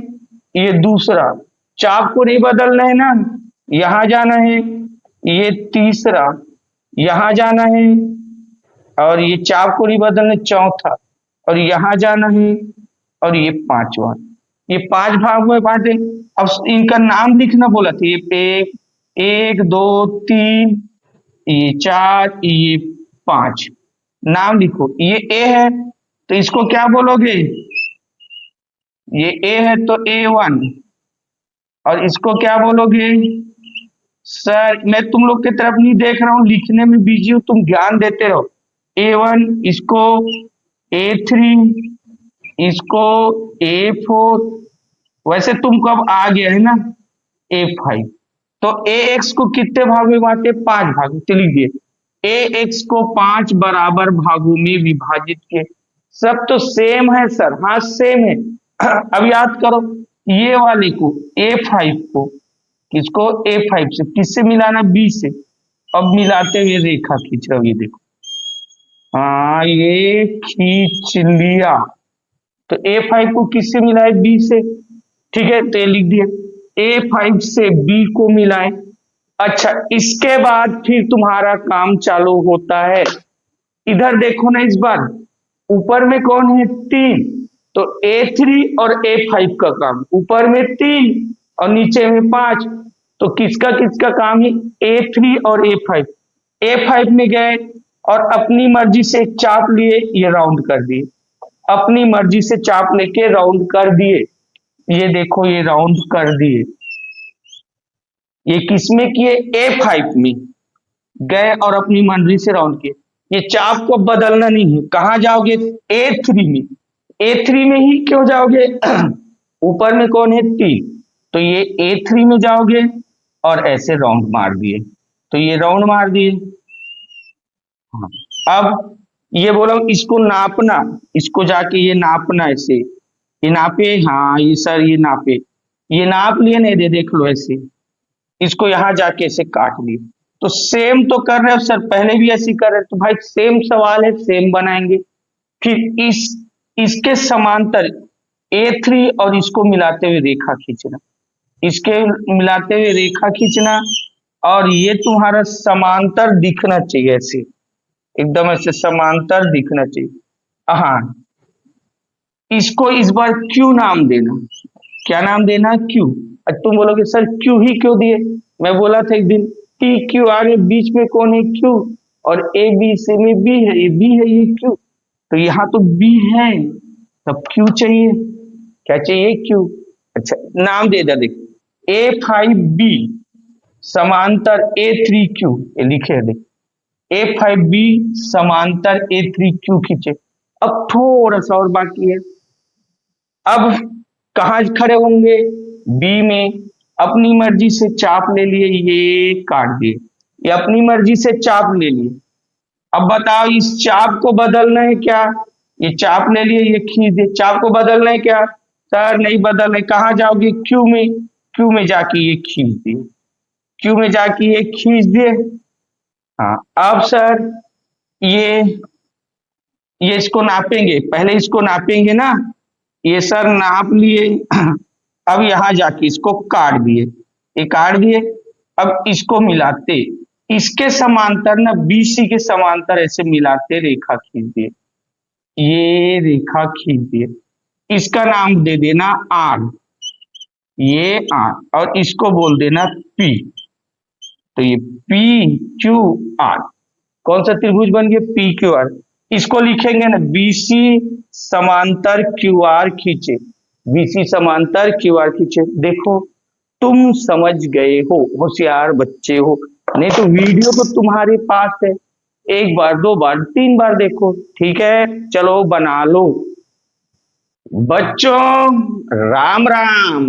ये दूसरा, चाप को नहीं बदलना है ना, यहां जाना है। ये तीसरा, यहां जाना है। और ये चाप को नहीं बदलना, चौथा, और यहां जाना है। और ये पांचवा। ये 5 भाग में बांटे। अब इनका नाम लिखना बोला था। ये एक, दो, तीन, ये 4, ये 5। नाम लिखो। ये ए है तो इसको क्या बोलोगे? ये ए है तो A1। और इसको क्या बोलोगे? सर मैं तुम लोग की तरफ नहीं देख रहा हूं, लिखने में बिजी हूं, तुम ध्यान देते रहो। A1, इसको A3, इसको A4। वैसे तुमको अब आ गया है ना A5। तो AX को कितने भाग में बांटे? 5 भाग। तो लीजिए AX को 5 बराबर भागों में विभाजित किए। सब तो सेम है सर, हाँ सेम है। अब याद करो, ये वाले को A5 को, किसको? A5 से। किससे मिलाना? B से। अब मिलाते हुए रेखा खींच रहा हूं, ये देखो। हाँ ये खींच लिया। तो A5 को किससे मिलाए? B से। ठीक है, तो ये लिख दिया A5 से B को मिलाए। अच्छा, इसके बाद फिर तुम्हारा काम चालू होता है। इधर देखो ना, इस बार ऊपर में कौन है? 3। तो A3 और A5 का काम, ऊपर में 3 और नीचे में 5। तो किसका किसका काम है? A3 और A5। A5 में गए और अपनी मर्जी से एक चाप लिए, ये राउंड कर दिए। अपनी मर्जी से चाप लेके राउंड कर दिए। ये देखो, ये राउंड कर दिए। ये किसमें किए? A5 में गए और अपनी मर्जी से राउंड किए। ये चाप को बदलना नहीं है। कहां जाओगे? A3 में। A3 में ही क्यों जाओगे? ऊपर में कौन है? 3। तो ये A3 में जाओगे और ऐसे राउंड मार दिए। तो ये राउंड मार दिए। हाँ। अब ये बोला इसको नापना, इसको जाके ये नापना, ऐसे ये नापे। हाँ ये सर ये नापे, ये नाप लिए नहीं? दे देख लो ऐसे। इसको यहां जाके ऐसे काट लिए। तो सेम तो कर रहे हो सर, पहले भी ऐसे कर रहे, तो भाई सेम सवाल है, सेम बनाएंगे। फिर इसके समांतर A3 और इसको मिलाते हुए रेखा खींचना। इसके मिलाते हुए रेखा खींचना और ये तुम्हारा समांतर दिखना चाहिए, ऐसे एकदम ऐसे समांतर दिखना चाहिए। हाँ, इसको इस बार Q नाम देना। क्या नाम देना? Q। तुम बोलोगे सर Q ही क्यों दिए? मैं बोला था एक दिन, TQ आगे बीच में कौन है? Q। और ABC में B है, ये B है, ये Q। तो यहाँ तो B है, तब Q चाहिए। क्या चाहिए? Q। अच्छा, नाम दे दे, देख A5B समांतर A3Q, ये लिखे है देख। A5B समांतर A3Q खींचे। अब थोड़ा सा और बाकी है। अब कहां खड़े होंगे? B में। अपनी मर्जी से चाप ले लिए, ये काट दिए। ये अपनी मर्जी से चाप ले लिए। अब बताओ इस चाप को बदलना है क्या? ये चाप ले लिए, ये खींच दिए। चाप को बदलना है क्या? सर नहीं बदलना है। कहां जाओगे? Q में। Q में जाके ये खींच दिए। Q में जाके ये खींच दिए। हाँ, अब सर ये इसको नापेंगे। पहले इसको नापेंगे ना, ये सर नाप लिए। अब यहां जाके इसको काट दिए, ये काट दिए। अब इसको मिलाते, इसके समांतर ना, BC के समांतर ऐसे मिलाते रेखा खींच दिए। ये रेखा खींच दिए। इसका नाम दे देना R, ये R, और इसको बोल देना P। तो ये PQR, कौन सा त्रिभुज बन गया? PQR। इसको लिखेंगे ना, BC समांतर QR खींचे। BC समांतर QR खींचे। देखो तुम समझ गए हो, होशियार बच्चे हो। नहीं तो वीडियो तो तुम्हारे पास है, 1 बार 2 बार 3 बार देखो। ठीक है, चलो बना लो। बच्चों राम राम।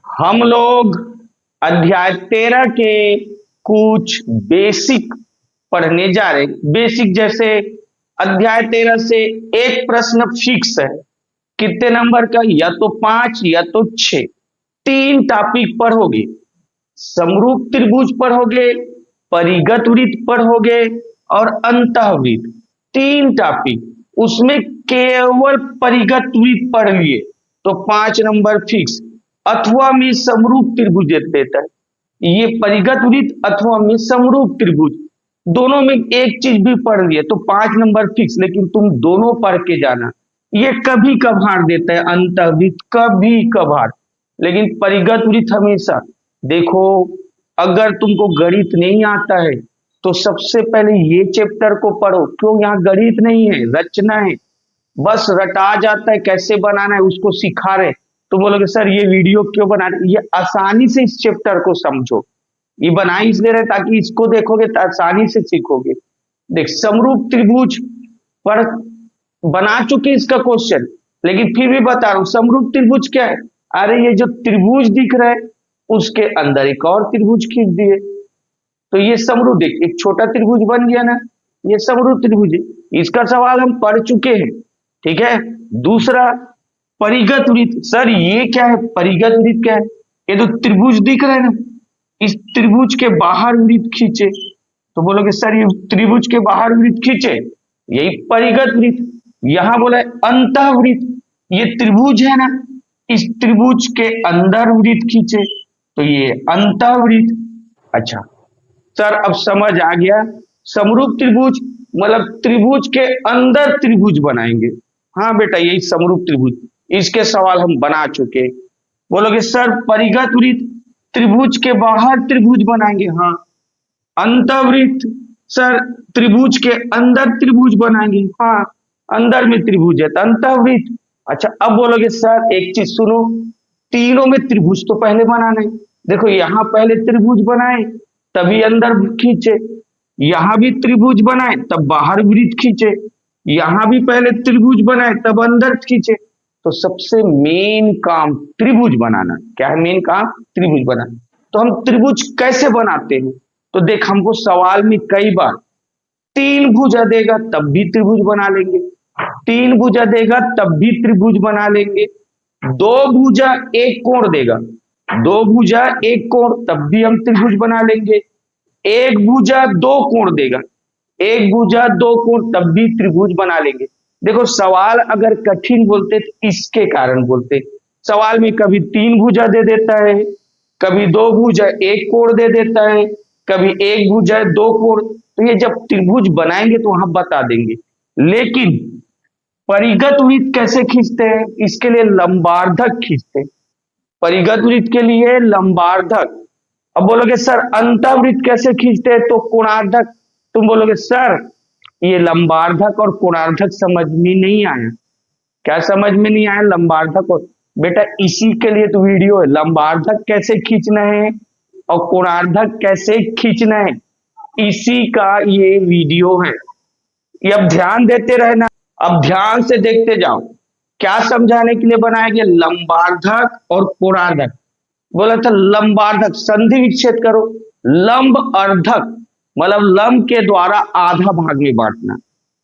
हम लोग अध्याय 13 के कुछ बेसिक पढ़ने जा रहे। बेसिक जैसे अध्याय 13 से एक प्रश्न फिक्स है, कितने नंबर का? या तो 5 या तो 6। तीन टॉपिक पढ़ोगे, समरूप त्रिभुज पढ़ोगे, परिगत वृत्त पढ़ोगे और अंतःवृत्त, तीन टॉपिक। उसमें केवल परिगत वृत्त पढ़ लिए तो 5 नंबर फिक्स, अथवा में समरूप त्रिभुज देता है। ये परिगत वृत्त अथवा में समरूप त्रिभुज, दोनों में एक चीज भी पढ़ लिए तो 5 नंबर फिक्स, लेकिन तुम दोनों पढ़ के जाना। ये कभी कभार देता है अंतःवृत्त, कभी कभार, लेकिन परिगत वृत्त हमेशा। देखो, अगर तुमको गणित नहीं आता है तो सबसे पहले ये चैप्टर को पढ़ो। क्यों? यहाँ गणित नहीं है, रचना है, बस रटा जाता है, कैसे बनाना है उसको सिखा रहे। तो बोलोगे सर ये वीडियो क्यों बना रहे? ये आसानी से इस चैप्टर को समझो, ये बना इसलिए रहे ताकि इसको देखोगे तो आसानी से सीखोगे। देख, समरूप त्रिभुज पर बना चुके इसका क्वेश्चन, लेकिन फिर भी बता रहा हूं समरूप त्रिभुज क्या है। अरे ये जो त्रिभुज दिख रहा है उसके अंदर एक और त्रिभुज खींच दिए तो ये समरूप। देख, एक छोटा त्रिभुज बन गया ना, ये समरूप त्रिभुज है। इसका सवाल हम पढ़ चुके हैं, ठीक है। दूसरा, परिगत वृत्त। सर ये क्या है? परिगत वृत्त क्या है? ये तो त्रिभुज दिख रहा है ना, इस त्रिभुज के बाहर वृत्त खींचे। तो बोलोगे सर ये त्रिभुज के बाहर वृत्त खींचे, यही परिगत वृत्त। यहां बोला है अंतःवृत्त, ये त्रिभुज है ना, इस त्रिभुज के अंदर वृत्त खींचे तो ये अंतःवृत्त। अच्छा सर, अब समझ आ गया। समरूप त्रिभुज मतलब त्रिभुज के अंदर त्रिभुज बनाएंगे। हाँ बेटा, यही समरूप त्रिभुज, इसके सवाल हम बना चुके। बोलोगे सर परिगत वृत्त त्रिभुज के बाहर त्रिभुज बनाएंगे। हाँ। अंतःवृत्त सर त्रिभुज के अंदर त्रिभुज बनाएंगे। हाँ, अंदर में त्रिभुज है तो अंतःवृत्त। अच्छा, अब बोलोगे सर एक चीज सुनो, तीनों में त्रिभुज तो पहले बनाना है। देखो, यहां पहले त्रिभुज बनाए तभी अंदर खींचे, यहां भी त्रिभुज बनाए तब बाहर वृत्त खींचे, यहां भी पहले त्रिभुज बनाए तब अंदर खींचे। तो सबसे मेन काम त्रिभुज बनाना। क्या है मेन काम? त्रिभुज बनाना। तो हम त्रिभुज कैसे बनाते हैं? तो देख, हमको सवाल में कई बार तीन भुजा देगा तब भी त्रिभुज बना लेंगे, तीन भुजा देगा तब भी त्रिभुज बना लेंगे, दो भुजा एक कोण देगा, दो भुजा एक कोण तब भी हम त्रिभुज बना लेंगे, एक भुजा दो कोण देगा, एक भुजा दो कोण तब भी त्रिभुज बना लेंगे। देखो, सवाल अगर कठिन बोलते तो इसके कारण बोलते। सवाल में कभी तीन भुजा दे देता है, कभी दो भुजा एक कोण दे देता है, कभी एक भुजा दो कोण। तो ये जब त्रिभुज बनाएंगे तो वहां बता देंगे। लेकिन परिगत वृत्त कैसे खींचते हैं? इसके लिए लंबार्धक खींचते हैं, परिगत वृत्त के लिए लंबार्धक। अब बोलोगे सर अंतःवृत्त कैसे खींचते हैं? तो कोणार्धक। तुम बोलोगे सर ये लंबार्धक और कोणार्धक समझ में नहीं आया। क्या समझ में नहीं आया? लंबार्धक और बेटा इसी के लिए तो वीडियो है, लंबार्धक कैसे खींचना है और कोणार्धक कैसे खींचना है, इसी का ये वीडियो है। ये अब ध्यान देते रहना, अब ध्यान से देखते जाओ। क्या समझाने के लिए बनाया गया? लंबार्धक और कोणार्धक। बोला था लंबार्धक संधि विच्छेद करो, लंब अर्धक मतलब लंब के द्वारा आधा भाग में बांटना।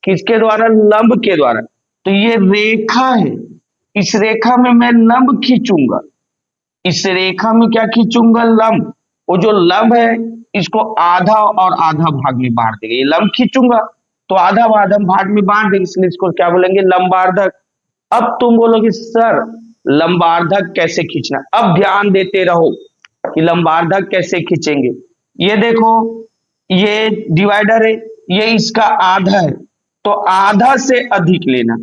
किसके द्वारा? लंब के द्वारा। तो ये रेखा है, इस रेखा में मैं लंब खींचूंगा, इस रेखा में क्या खींचूंगा? लंब। वो जो लंब है इसको आधा और आधा भाग में बांट देंगे। ये लंब खींचूंगा तो आधा आधा भाग में बांट देंगे, इसलिए इसको क्या बोलेंगे? लंबार्धक। अब तुम बोलोगे सर लंबार्धक कैसे खींचना? अब ध्यान देते रहो कि लंबार्धक कैसे खींचेंगे। ये देखो, ये डिवाइडर है, ये इसका आधा है तो आधा से अधिक लेना,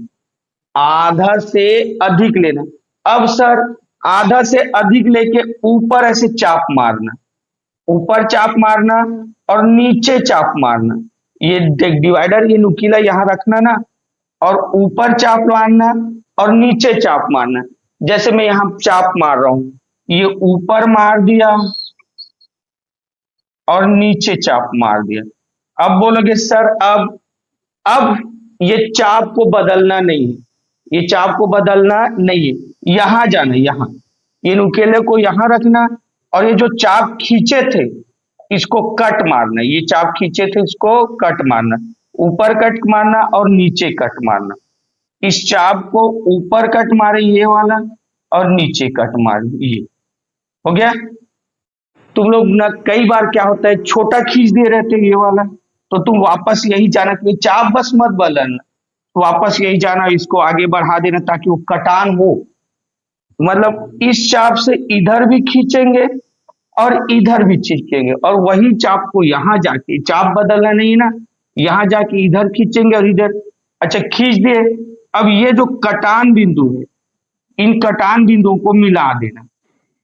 आधा से अधिक लेना। अब सर आधा से अधिक लेके ऊपर ऐसे चाप मारना, ऊपर चाप मारना और नीचे चाप मारना। ये डिवाइडर ये नुकीला यहां रखना ना, और ऊपर चाप मारना और नीचे चाप मारना। जैसे मैं यहां चाप मार रहा हूं, ये ऊपर मार दिया और नीचे चाप मार दिया। अब बोलोगे सर अब ये चाप को बदलना नहीं है, ये चाप को बदलना नहीं है, यहां जाना, यहां ये नुकीले को यहां रखना और ये जो चाप खींचे थे इसको कट मारना। ये चाप खींचे थे इसको कट मारना, ऊपर कट मारना और नीचे कट मारना। इस चाप को ऊपर कट मारे ये वाला और नीचे कट मारे ये। हो गया। तुम लोग ना कई बार क्या होता है, छोटा खींच दिए रहते हैं ये वाला, तो तुम वापस यही जाना कि चाप बस मत बदलना, वापस यही जाना, इसको आगे बढ़ा देना ताकि वो कटान हो। मतलब इस चाप से इधर भी खींचेंगे और इधर भी खींचेंगे, और वही चाप को यहां जाके, चाप बदलना नहीं ना, यहां जाके इधर खींचेंगे और इधर। अच्छा खींच दिए। अब ये जो कटान बिंदु है, इन कटान बिंदुओं को मिला देना,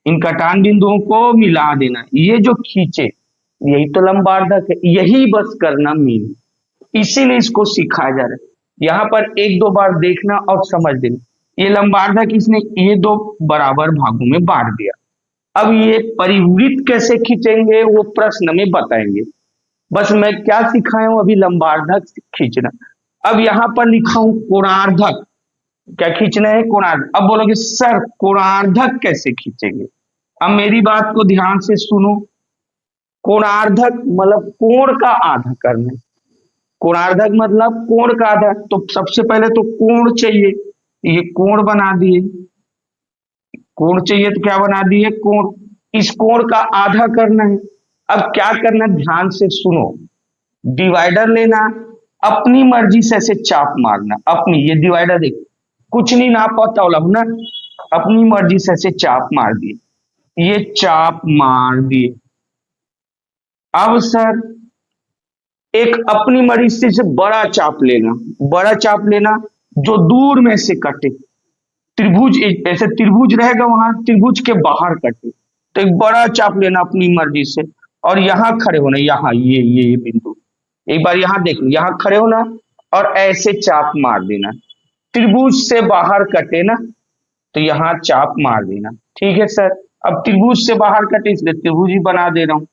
इन कटान बिंदुओं को मिला देना, ये जो खींचे यही तो लंबार्धक है, यही बस करना मीन, इसीलिए इसको सिखाया जा रहा है। यहाँ पर एक दो बार देखना और समझ देना। ये लंबार्धक इसने ये दो बराबर भागों में बांट दिया। अब ये परिवृत्त कैसे खींचेंगे वो प्रश्न में बताएंगे। बस मैं क्या सिखाया हूं अभी, लंबार्धक खींचना। अब यहां पर लिखा हूं कोणार्धक, क्या खींचना है, कोणार्धक। अब बोलोगे सर कोणार्धक कैसे खींचेंगे? अब मेरी बात को ध्यान से सुनो। कोणार्धक मतलब कोण का आधा करना है। कोणार्धक मतलब कोण का आधा। तो सबसे पहले तो कोण चाहिए, ये कोण बना दिए, कोण चाहिए तो क्या बना दिए, कोण। इस कोण का आधा करना है। अब क्या करना, ध्यान से सुनो। डिवाइडर लेना, अपनी मर्जी से ऐसे चाप मारना, अपनी, ये डिवाइडर देख, कुछ नहीं नापा तौलब ना, अपनी मर्जी से ऐसे चाप मार दिए, ये चाप मार दिए। अब सर एक अपनी मर्जी से बड़ा चाप लेना, बड़ा चाप लेना जो दूर में से कटे, त्रिभुज, ऐसे त्रिभुज रहेगा वहां, त्रिभुज के बाहर कटे, तो एक बड़ा चाप लेना अपनी मर्जी से, और यहां खड़े होना, यहाँ ये बिंदु, एक बार यहां देख लो, यहां खड़े होना और ऐसे चाप मार देना, त्रिभुज से बाहर कटे ना, तो यहां चाप मार देना। ठीक है सर, अब त्रिभुज से बाहर कटे इसलिए त्रिभुज ही बना दे रहा हूं।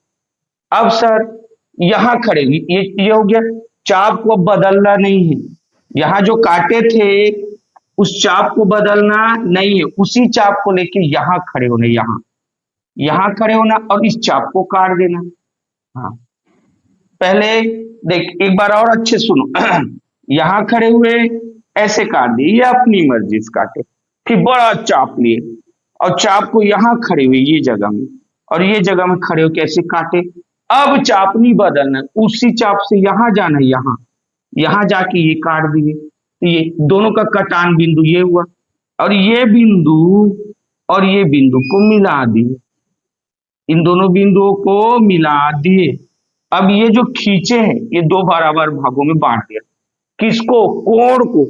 अब सर यहां खड़े, ये हो गया, चाप को बदलना नहीं है, यहां जो काटे थे उस चाप को बदलना नहीं है, उसी चाप को लेके यहां खड़े होने, यहां खड़े होना और इस चाप को काट देना। हाँ पहले देख एक बार और अच्छे सुनो। यहां खड़े हुए, ऐसे काट दिए, ये अपनी मर्जी से काटे, फिर बड़ा चाप लिए और चाप को यहां खड़े हुए ये जगह में, और ये जगह में खड़े होकर ऐसे काटे। अब चाप नहीं बदलना, उसी चाप से यहां जाना, यहां जाके ये काट दिए, तो ये दोनों का कटान बिंदु ये हुआ, और ये बिंदु और ये बिंदु को मिला दिए, इन दोनों बिंदुओं को मिला दिए। अब ये जो खींचे हैं ये दो बराबर भागों में बांट दिया, किसको, कोण को।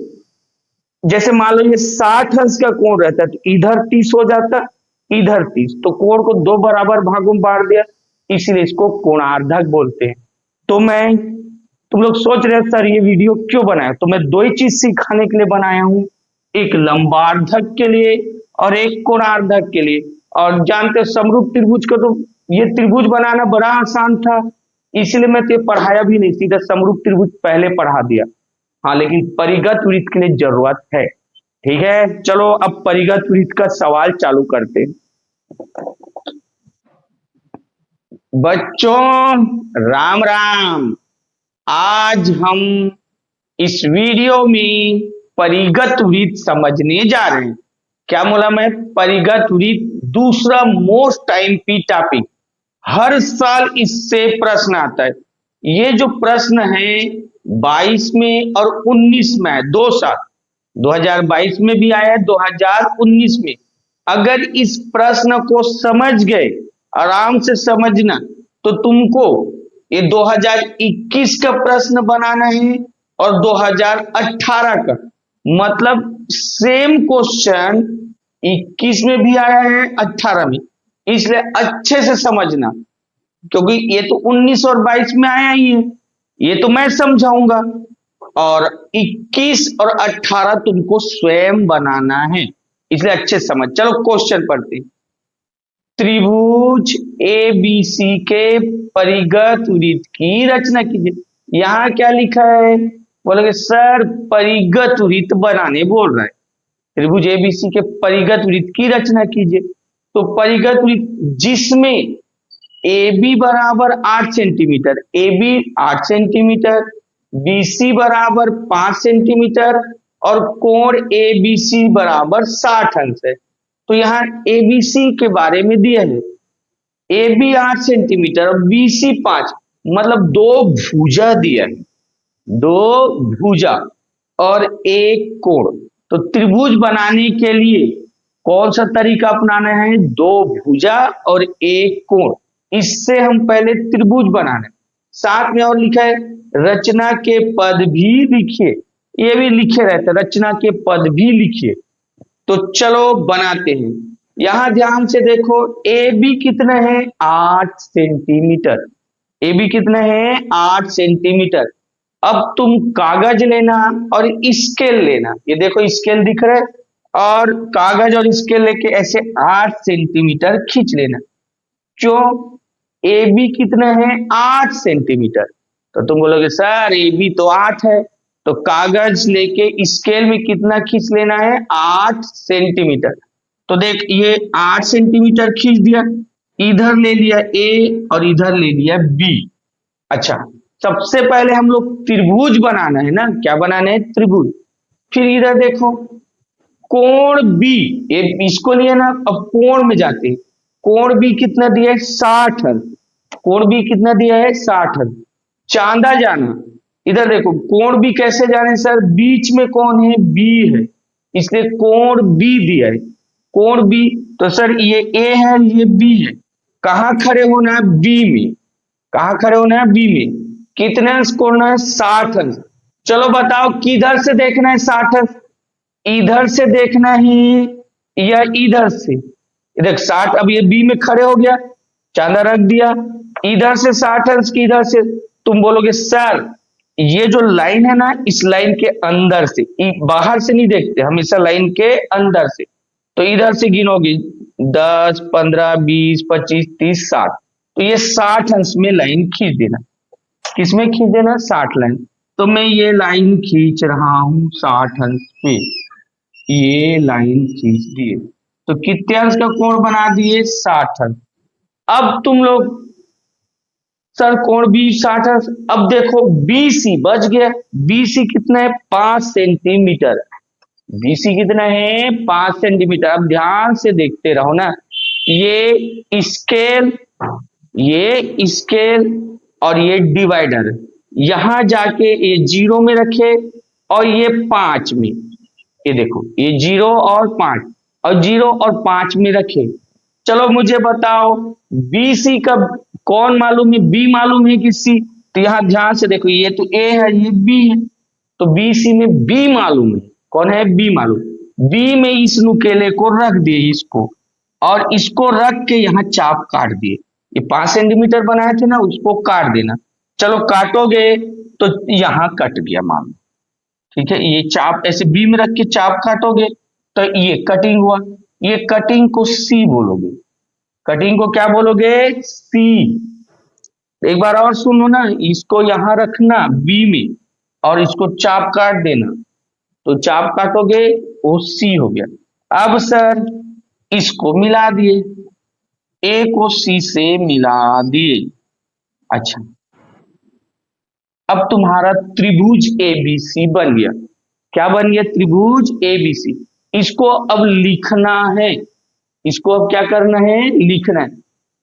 जैसे मान लो ये 60 अंश का कोण रहता है तो इधर 30 हो जाता, इधर 30, तो कोण को दो बराबर भागों में बांट दिया, इसीलिए इसको कोणार्धक बोलते हैं। तो मैं, तुम लोग सोच रहे सर ये वीडियो क्यों बनाया, तो मैं दो ही चीज सिखाने के लिए बनाया हूं, एक लंबार्धक के लिए और एक कोणार्धक के लिए। और जानते हो समरूप त्रिभुज का तो ये त्रिभुज बनाना बड़ा आसान था, इसलिए मैं तो पढ़ाया भी नहीं, सीधा समरूप त्रिभुज पहले पढ़ा दिया। हाँ लेकिन परिगत वृत्त के लिए जरूरत है। ठीक है, चलो अब परिगत वृत्त का सवाल चालू करते हैं। बच्चों राम राम, आज हम इस वीडियो में परिगत वृत्त समझने जा रहे हैं। क्या बोला मैं, परिगत वृत्त, दूसरा मोस्ट एमपी टॉपिक, हर साल इससे प्रश्न आता है। ये जो प्रश्न है 22 में और 19 में है, 2 साल, 2022 में भी आया है, 2019 में। अगर इस प्रश्न को समझ गए, आराम से समझना, तो तुमको ये 2021 का प्रश्न बनाना है और 2018 का, मतलब सेम क्वेश्चन 21 में भी आया है 18 में, इसलिए अच्छे से समझना, क्योंकि ये तो 19 और 22 में आया ही है, ये तो मैं समझाऊंगा, और 21 और 18 तुमको स्वयं बनाना है, इसलिए अच्छे से समझ। चलो क्वेश्चन पढ़ते हैं। त्रिभुज ABC के परिगत वृत्त की रचना कीजिए। यहां क्या लिखा है, बोलोगे सर परिगत वृत्त बनाने बोल रहा है, त्रिभुज ABC के परिगत वृत्त की रचना कीजिए। तो परिगत वृत्त जिसमें AB बराबर 8 सेंटीमीटर, AB 8 सेंटीमीटर, BC बराबर 5 सेंटीमीटर और कोण ABC बराबर 60 अंश है। तो यहाँ एबीसी के बारे में दिया है, ए बी 8 सेंटीमीटर और बी सी 5, मतलब दो भुजा दिया है, दो भुजा और एक कोण। तो त्रिभुज बनाने के लिए कौन सा तरीका अपनाना है? दो भुजा और एक कोण, इससे हम पहले त्रिभुज बनाना है। साथ में और लिखा है रचना के पद भी लिखिए, ये भी लिखे रहते हैं, रचना के पद भी लिखिए। तो चलो बनाते हैं। यहां ध्यान से देखो, ए बी कितना है? 8 सेंटीमीटर। ए बी कितना है? 8 सेंटीमीटर। अब तुम कागज लेना और स्केल लेना, ये देखो स्केल दिख रहा है, और कागज और स्केल लेके ऐसे 8 सेंटीमीटर खींच लेना। क्यों? ए बी कितना है? 8 सेंटीमीटर। तो तुम बोलोगे सर ए बी तो 8 है, तो कागज लेके स्केल में कितना खींच लेना है? 8 सेंटीमीटर। तो देख ये 8 सेंटीमीटर खींच दिया, इधर ले लिया ए और इधर ले लिया बी। अच्छा, सबसे पहले हम लोग त्रिभुज बनाना है ना, क्या बनाना है? त्रिभुज। फिर इधर देखो कोण बी, ये इसको लिए ना, अब कोण में जाते हैं। कोण बी कितना दिया है? 60 अंश। कोण बी कितना दिया है? 60 अंश। चांदा जाना, इधर देखो कोण बी कैसे जाने सर? बीच में कौन है? बी है, इसलिए कोण बी दिया है। कोण बी, तो सर ये ए है, ये बी है, कहां खड़े होना है? बी में। कहां खड़े होना है? बी में। कितने अंश कोण है? 60 अंश। चलो बताओ किधर से देखना है 60 अंश? इधर से देखना है या इधर से? देख 60, अब ये बी में खड़े हो गया, चांदा रख दिया, इधर से 60 अंश की इधर से। तुम बोलोगे सर ये जो लाइन है ना, इस लाइन के अंदर से, बाहर से नहीं देखते, हमेशा लाइन के अंदर से। तो इधर से गिनोगे 10, 15, 20, 25, 30, 60, तो ये 60 अंश में लाइन खींच देना। किसमें खींच देना? 60 लाइन। तो मैं ये लाइन खींच रहा हूं 60 अंश पे, ये लाइन खींच दिए, तो कितने अंश का कोण बना दिए? 60 अंश। अब तुम लोग सर कोण बी 60 अंश, अब देखो बीसी बच गया। बीसी कितना है? 5 सेंटीमीटर। बीसी कितना है? 5 सेंटीमीटर। अब ध्यान से देखते रहो ना, ये स्केल, ये स्केल और ये डिवाइडर, यहां जाके ये 0 में रखे और ये 5 में, ये देखो ये 0 और 5, और 0 और 5 में रखे। चलो मुझे बताओ बी सी का कौन मालूम है? बी मालूम है कि सी? तो यहां ध्यान से देखो, ये तो ए है, ये बी है, तो बी सी में बी मालूम है। कौन है? बी मालूम। बी में इस नुकेले को रख दिए, इसको, और इसको रख के यहाँ चाप काट दिए। ये 5 सेंटीमीटर बनाए थे ना, उसको काट देना। चलो काटोगे तो यहां कट गया मान लो, ठीक है, ये चाप ऐसे बी में रख के चाप काटोगे तो ये कटिंग हुआ। ये कटिंग को सी बोलोगे। कटिंग को क्या बोलोगे? सी। एक बार और सुनो ना, इसको यहां रखना बी में और इसको चाप काट देना, तो चाप काटोगे वो सी हो गया। अब सर इसको मिला दिए, ए को सी से मिला दिए। अच्छा, अब तुम्हारा त्रिभुज एबीसी बन गया। क्या बन गया? त्रिभुज एबीसी। इसको अब लिखना है, इसको अब क्या करना है? लिखना है।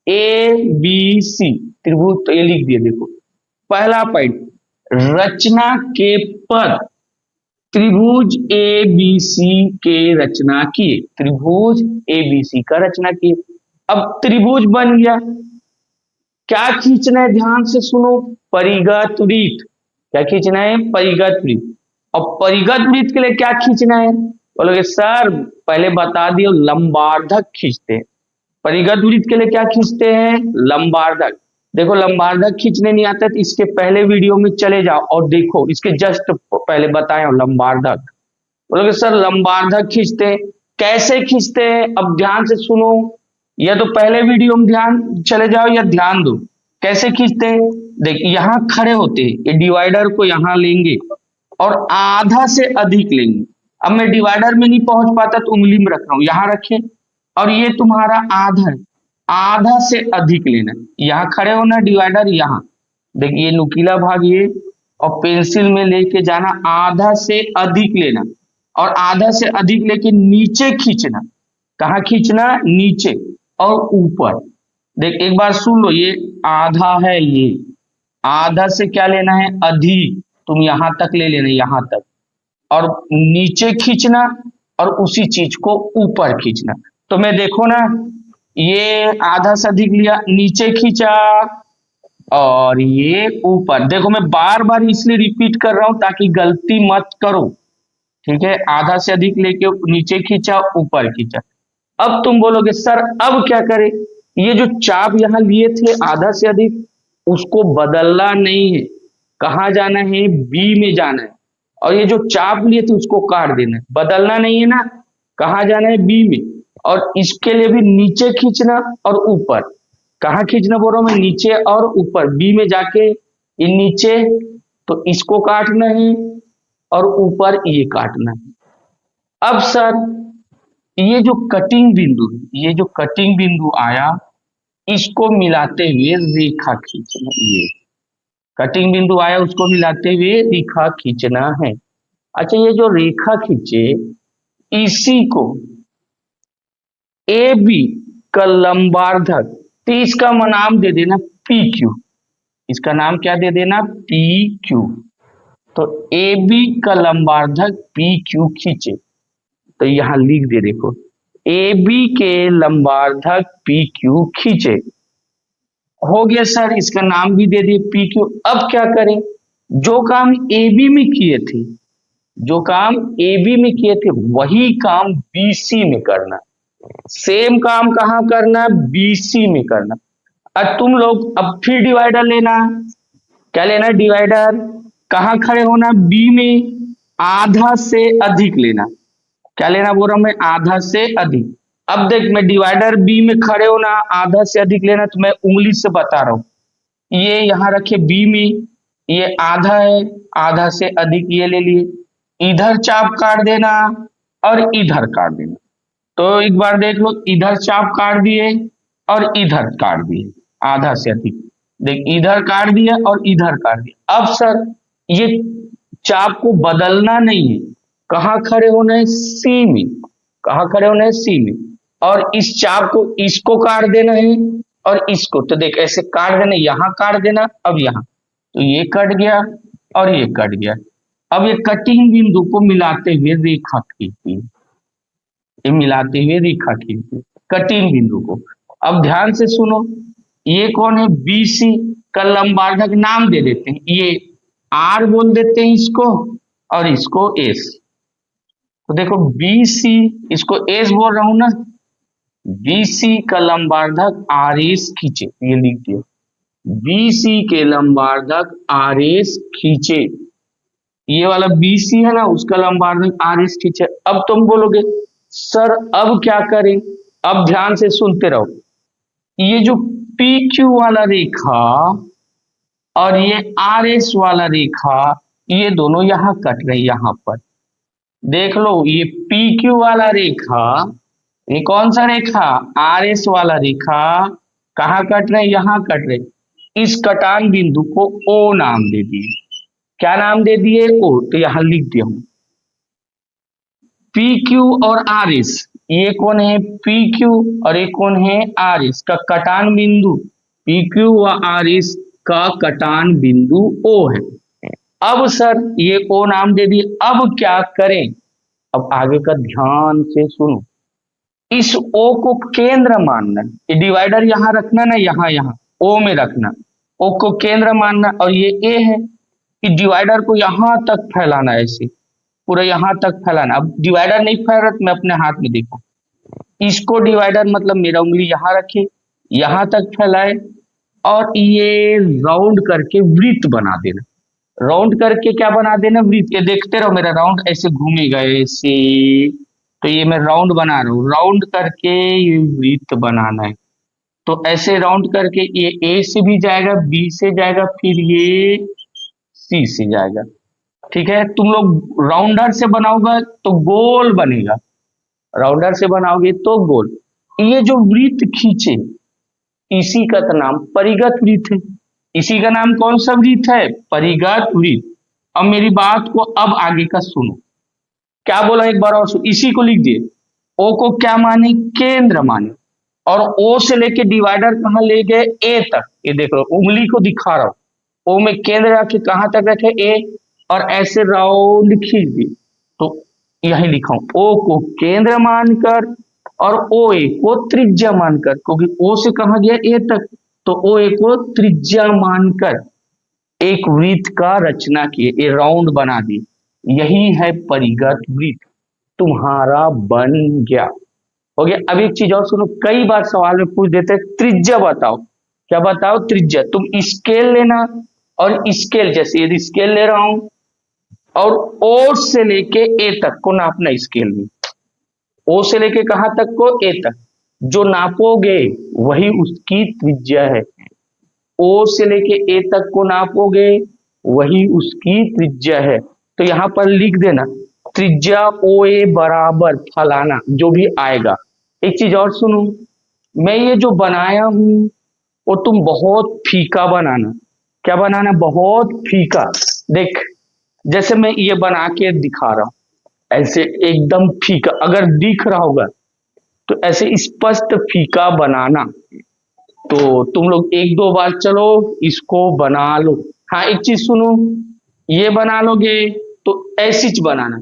ए बी सी त्रिभुज, तो ये लिख दिया। देखो पहला पॉइंट, रचना के पद, त्रिभुज एबीसी के रचना किए, त्रिभुज एबीसी का रचना किए। अब त्रिभुज बन गया, क्या खींचना है? ध्यान से सुनो, परिगत वृत्त। क्या खींचना है? परिगत वृत्त। और परिगत वृत्त के लिए क्या खींचना है? बोलोगे सर पहले बता दियो, लंबार्धक खींचते हैं। परिगत वृत्त के लिए क्या खींचते हैं? लंबार्धक। देखो लंबार्धक खींचने नहीं आता तो इसके पहले वीडियो में चले जाओ और देखो, इसके जस्ट पहले बताए हो लंबार्धक। बोलोगे सर लंबार्धक खींचते हैं, कैसे खींचते हैं? अब ध्यान से सुनो, या तो पहले वीडियो में ध्यान चले जाओ या ध्यान दो। कैसे खींचते हैं? देखिए यहां खड़े होते हैं, ये डिवाइडर को यहां लेंगे और आधा से अधिक लेंगे। अब मैं डिवाइडर में नहीं पहुंच पाता तो उंगली में रख रहा हूं, यहां रखें, और ये तुम्हारा आधा है, आधा से अधिक लेना। यहां खड़े होना, डिवाइडर यहां, देखिए नुकीला भाग ये, और पेंसिल में लेके जाना, आधा से अधिक लेना, और आधा से अधिक लेके नीचे खींचना। कहाँ खींचना, नीचे और ऊपर। देख एक बार सुन लो, ये आधा है, ये आधा से क्या लेना है, अधिक, तुम यहां तक ले लेना, यहां तक, और नीचे खींचना और उसी चीज को ऊपर खींचना। तो मैं देखो ना, ये आधा से अधिक लिया, नीचे खींचा और ये ऊपर। देखो मैं बार बार इसलिए रिपीट कर रहा हूं ताकि गलती मत करो, ठीक है। आधा से अधिक लेके नीचे खींचा, ऊपर खींचा। अब तुम बोलोगे सर अब क्या करें, ये जो चाप यहां लिए थे आधा से अधिक, उसको बदलना नहीं है, कहाँ जाना है, बी में जाना है। और ये जो चाप लिए थे उसको काट देना है, बदलना नहीं है ना, कहाँ जाना है, बी में। और इसके लिए भी नीचे खींचना और ऊपर। कहाँ खींचना बोल रहा हूं मैं, नीचे और ऊपर, बी में जाके ये नीचे, तो इसको काटना है और ऊपर ये काटना है। अब सर ये जो कटिंग बिंदु है, ये जो कटिंग बिंदु आया, इसको मिलाते हुए रेखा खींचना। ये कटिंग बिंदु आया, उसको मिलाते हुए रेखा खींचना है। अच्छा, ये जो रेखा खींचे, इसी को ए बी का लंबार्धक, तो इसका नाम दे देना पी क्यू। इसका नाम क्या दे देना, पी क्यू। तो ए बी का लंबार्धक पी क्यू खींचे, तो यहां लिख दे, देखो ए बी के लंबार्धक पी क्यू खींचे। हो गया सर, इसका नाम भी दे दिए पी क्यू। अब क्या करें, जो काम ए बी में किए थे, जो काम ए बी में किए थे वही काम बी सी में करना। सेम काम कहाँ करना, बी सी में करना। अब तुम लोग अब फिर डिवाइडर लेना, क्या लेना, डिवाइडर। कहाँ खड़े होना, बी में, आधा से अधिक लेना। क्या लेना बोल रहा हूं मैं, आधा से अधिक। अब देख मैं डिवाइडर बी में खड़े होना, आधा से अधिक लेना, तो मैं उंगली से बता रहा हूं, ये यहां रखे बी में, ये आधा है, आधा से अधिक ये ले लिए, इधर चाप काट देना और इधर काट देना। तो एक बार देख लो, इधर चाप काट दिए और इधर काट दिए, आधा से अधिक। देख इधर काट दिया और इधर काट दिया। अब सर ये चाप को बदलना नहीं है, कहाँ खड़े होना है, सी में। कहाँ खड़े होना है, सी में। और इस चाप को, इसको काट देना है और इसको, तो देख ऐसे काट देना, यहां काट देना, अब यहां, तो ये कट गया और ये कट गया। अब ये कटिंग बिंदु को मिलाते हुए रेखा खींचती है, ये मिलाते हुए रेखा खींचती है कटिंग बिंदु को। अब ध्यान से सुनो, ये कौन है, बी सी का लंबार्धक नाम दे देते हैं, ये आर बोल देते हैं इसको और इसको एस। तो देखो बी सी, इसको एस बोल रहा हूं ना, बी सी का लंबार्धक आर एस खींचे, ये लिख दिया, बी सी के लंबार्धक आर एस खींचे। ये वाला बी सी है ना, उसका लंबार्धक आर एस खींचे। अब तुम बोलोगे सर अब क्या करें, अब ध्यान से सुनते रहो, ये जो पी क्यू वाला रेखा और ये आर एस वाला रेखा, ये दोनों यहां कट रहे, यहां पर देख लो, ये पी क्यू वाला रेखा, ये कौन सा रेखा, आर एस वाला रेखा, कहाँ कट रहे, यहां कट रहे। इस कटान बिंदु को ओ नाम दे दिए। क्या नाम दे दिए, ओ। तो यहां लिख दिया हूं, पी क्यू और आर एस, ये कौन है, पी क्यू और ये कौन है, आर एस का कटान बिंदु, पी क्यू व आर एस का कटान बिंदु ओ है। अब सर ये ओ नाम दे दिए। अब क्या करें, अब आगे का ध्यान से सुनो, इस ओ को केंद्र मानना, ये डिवाइडर यहां रखना ना, यहां ओ में रखना, ओ को केंद्र मानना, और ये ए है, कि डिवाइडर को यहां तक फैलाना, ऐसे पूरा यहां तक फैलाना। अब डिवाइडर नहीं फैल रहा, मैं अपने हाथ में देखो, इसको डिवाइडर मतलब मेरा उंगली यहां रखे, यहां तक फैलाए और ये राउंड करके वृत्त बना देना। राउंड करके क्या बना देना, वृत्त। ये देखते रहो, मेरा राउंड ऐसे घूमेगा ऐसे, तो ये मैं राउंड बना रहा हूं, राउंड करके ये वृत्त बनाना है। तो ऐसे राउंड करके ये ए से भी जाएगा, बी से जाएगा, फिर ये सी से जाएगा। ठीक है, तुम लोग राउंडर से बनाओगे तो गोल बनेगा, राउंडर से बनाओगे तो गोल। ये जो वृत्त खींचे, इसी का नाम परिगत वृत्त है। इसी का नाम कौन सा वृत्त है, परिगत वृत्त। अब मेरी बात को अब आगे का सुनो, क्या बोला एक बार और सुन, इसी को लिख दिए, ओ को क्या माने, केंद्र माने, और ओ से लेके डिवाइडर कहाँ ले गए, ए तक। ये देख लो, उंगली को दिखा रहा हूं, ओ में केंद्र रखे कहां तक रखे, ए, और ऐसे राउंड खींच दी, तो यही लिखा हूं, ओ को केंद्र मानकर और ओ ए को त्रिज्या मानकर, क्योंकि ओ से कहा गया ए तक, तो ओ ए को त्रिज्या मानकर एक वृत्त का रचना किए, ये राउंड बना दी। यही है परिगत वृत्त, तुम्हारा बन गया, हो गया। अब एक चीज और सुनो, कई बार सवाल में पूछ देते हैं त्रिज्या बताओ, क्या बताओ, त्रिज्या। तुम स्केल लेना, और स्केल जैसे यदि स्केल ले रहा हूं और ओ से लेके ए तक को नापना स्केल में, ओ से लेके कहां तक को, ए तक, जो नापोगे वही उसकी त्रिज्या है। ओ से लेके ए तक को नापोगे वही उसकी त्रिज्या है। तो यहां पर लिख देना त्रिज्या ओ ए बराबर फलाना, जो भी आएगा। एक चीज और सुनो, मैं ये जो बनाया हूं वो तुम बहुत फीका बनाना। क्या बनाना, बहुत फीका। देख, जैसे मैं ये बना के दिखा रहा हूं, ऐसे एकदम फीका, अगर दिख रहा होगा तो ऐसे स्पष्ट फीका बनाना। तो तुम लोग एक दो बार चलो इसको बना लो। हाँ, एक चीज सुनो, ये बना लोगे तो ऐसी चीज बनाना।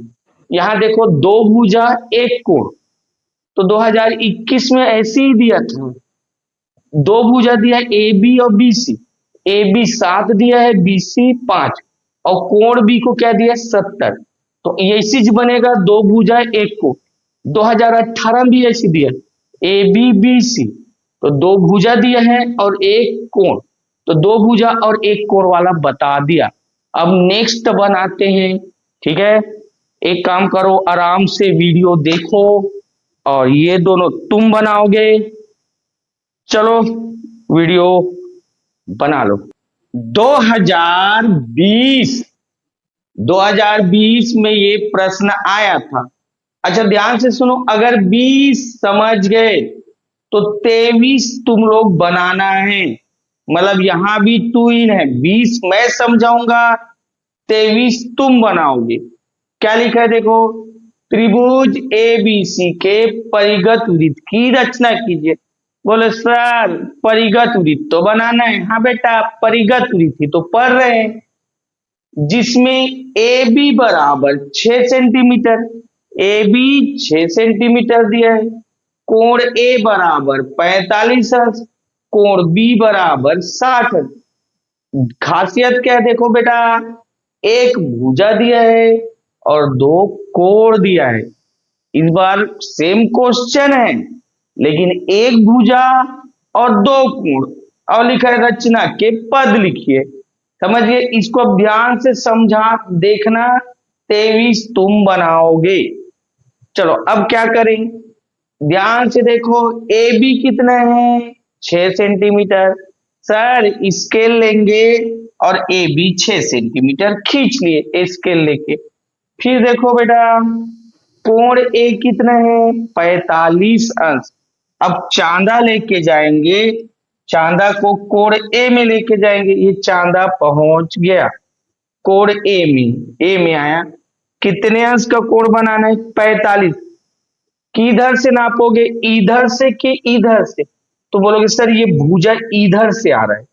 यहां देखो, दो भुजा एक कोण, तो 2021 में ऐसे ही दिया था, दो भुजा दिया ए बी और बी सी, ए बी 7 दिया है, बी सी 5, और कोण बी को क्या दिया, 70। तो ये चीज बनेगा, दो भुजा एक कोण। 2018 में भी ऐसी दिया, ए बी बी सी, तो दो भुजा दिया है और एक कोण, तो दो भुजा और एक कोण वाला बता दिया। अब नेक्स्ट बनाते हैं, ठीक है। एक काम करो, आराम से वीडियो देखो, और ये दोनों तुम बनाओगे। चलो वीडियो बना लो। 2020 2020 में ये प्रश्न आया था। अच्छा, ध्यान से सुनो, अगर 20 समझ गए तो 23 तुम लोग बनाना है। मतलब यहां भी टू इन है, 20 मैं समझाऊंगा, 23 तुम बनाओगे। क्या लिखा है देखो, त्रिभुज एबीसी के परिगत वृत्त की रचना कीजिए। बोले सर परिगत वृत्त तो बनाना है। हाँ बेटा, परिगत वृत्त ही तो पढ़ रहे हैं, जिसमें ए बी बराबर 6 सेंटीमीटर, ए बी 6 सेंटीमीटर दिया है, कोण ए बराबर 45 अंश, कोण बी बराबर 60 अंश। खासियत क्या है देखो बेटा, एक भुजा दिया है और दो कोण दिया है। इस बार सेम क्वेश्चन है, लेकिन एक भुजा और दो कोण, और लिखा है रचना के पद लिखिए। समझिए, इसको ध्यान से समझा देखना, 23 तुम बनाओगे। चलो अब क्या करें, ध्यान से देखो, ए बी कितना है, 6 सेंटीमीटर। सर स्केल लेंगे और ए बी 6 सेंटीमीटर खींच लिए स्केल लेके। फिर देखो बेटा, कोण ए कितना है, 45 अंश। अब चांदा लेके जाएंगे, चांदा को कोण ए में लेके जाएंगे। ये चांदा पहुंच गया कोण ए में आया। कितने अंश का कोण बनाना है, 45। किधर से नापोगे, इधर से कि इधर से? तो बोलोगे सर ये भुजा इधर से आ रहा है,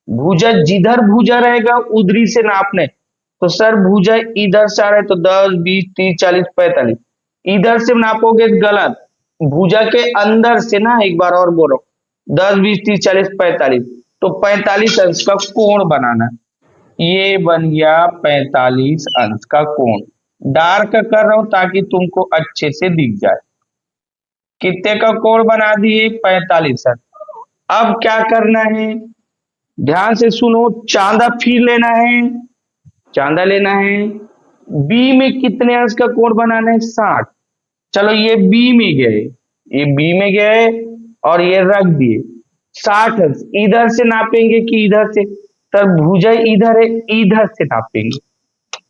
भुजा जिधर भुजा रहेगा उधरी से नापने। तो सर भुजा इधर से आ रहा है, तो 10 20 30 40 45, इधर से नापोगे गलत, भुजा के अंदर से ना, एक बार और बोलो, 10 20 30 40 45, तो 45 अंश का कोण बनाना। ये बन गया 45 अंश का कोण। डार्क कर रहा हूं ताकि तुमको अच्छे से दिख जाए। कितने का कोण बना दिए, 45 अंश। अब क्या करना है, ध्यान से सुनो, चांदा फिर लेना है, चांदा लेना है। बी में कितने अंश का कोण बनाना है, 60। चलो ये बी में गए, ये बी में गए और ये रख दिए 60 अंश। इधर से नापेंगे कि इधर से? सर भुजा इधर है, इधर से नापेंगे।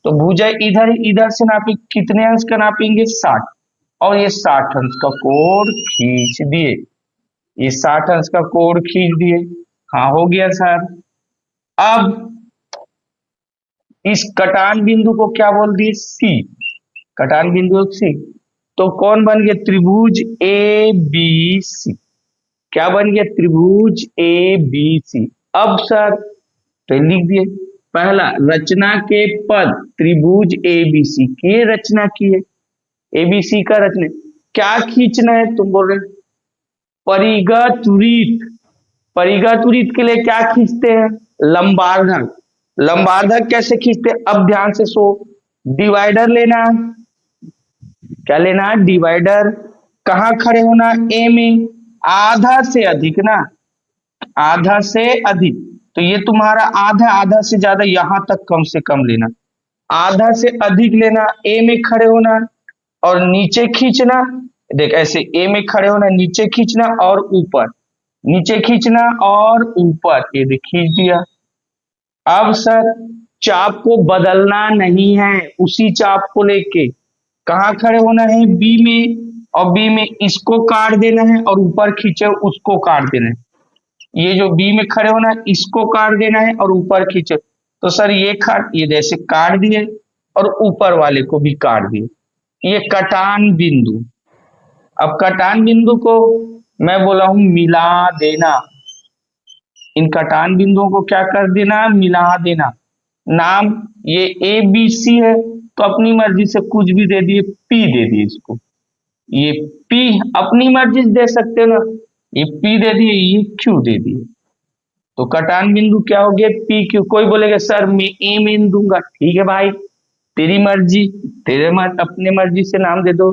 तो भुजा इधर है, इधर से नापेंगे, कितने अंश का नापेंगे, 60। और ये 60 अंश का कोण खींच दिए, ये 60 अंश का कोण खींच दिए। हाँ हो गया सर। अब इस कटान बिंदु को क्या बोल दिए, सी, कटान बिंदु सी। तो कौन बन गया? त्रिभुज ए बी सी। क्या बन गया? त्रिभुज ए बी सी। अब सर तो लिख दिए, पहला रचना के पद त्रिभुज एबीसी की रचना की है, एबीसी का रचना। क्या खींचना है तुम बोल रहे हो? परिगत वृत्त। परिगत वृत्त के लिए क्या खींचते हैं? लंबार्धक। लंबार्धक कैसे खींचते हैं? अब ध्यान से सो, डिवाइडर लेना। क्या लेना है? डिवाइडर। कहाँ खड़े होना? ए में। आधा से अधिक ना, आधा से अधिक। तो ये तुम्हारा आधा, आधा से ज्यादा, यहां तक कम से कम लेना, आधा से अधिक लेना। ए में खड़े होना और नीचे खींचना। देख ऐसे ए में खड़े होना, नीचे खींचना और ऊपर, नीचे खींचना और ऊपर, ये देख खींच दिया। अब सर चाप को बदलना नहीं है, उसी चाप को लेके कहाँ खड़े होना है? बी में। और बी में इसको काट देना है और ऊपर खींचे उसको काट देना है। ये जो बी में खड़े होना है इसको काट देना है और ऊपर खींचे। तो सर ये जैसे काट दिए और ऊपर वाले को भी काट दिए, ये कटान बिंदु। अब कटान बिंदु को मैं बोला हूं मिला देना। इन कटान बिंदुओं को क्या कर देना? मिला देना। नाम ये ए बी सी है तो अपनी मर्जी से कुछ भी दे दिए, पी दे दिए इसको। ये पी अपनी मर्जी से दे सकते हो ना, ये पी दे दिए, ये क्यू दे दिए। तो कटान बिंदु क्या हो गया? P Q. कोई बोलेगा सर मैं ए में दूंगा, ठीक है भाई, तेरी मर्जी, अपने मर्जी से नाम दे दो,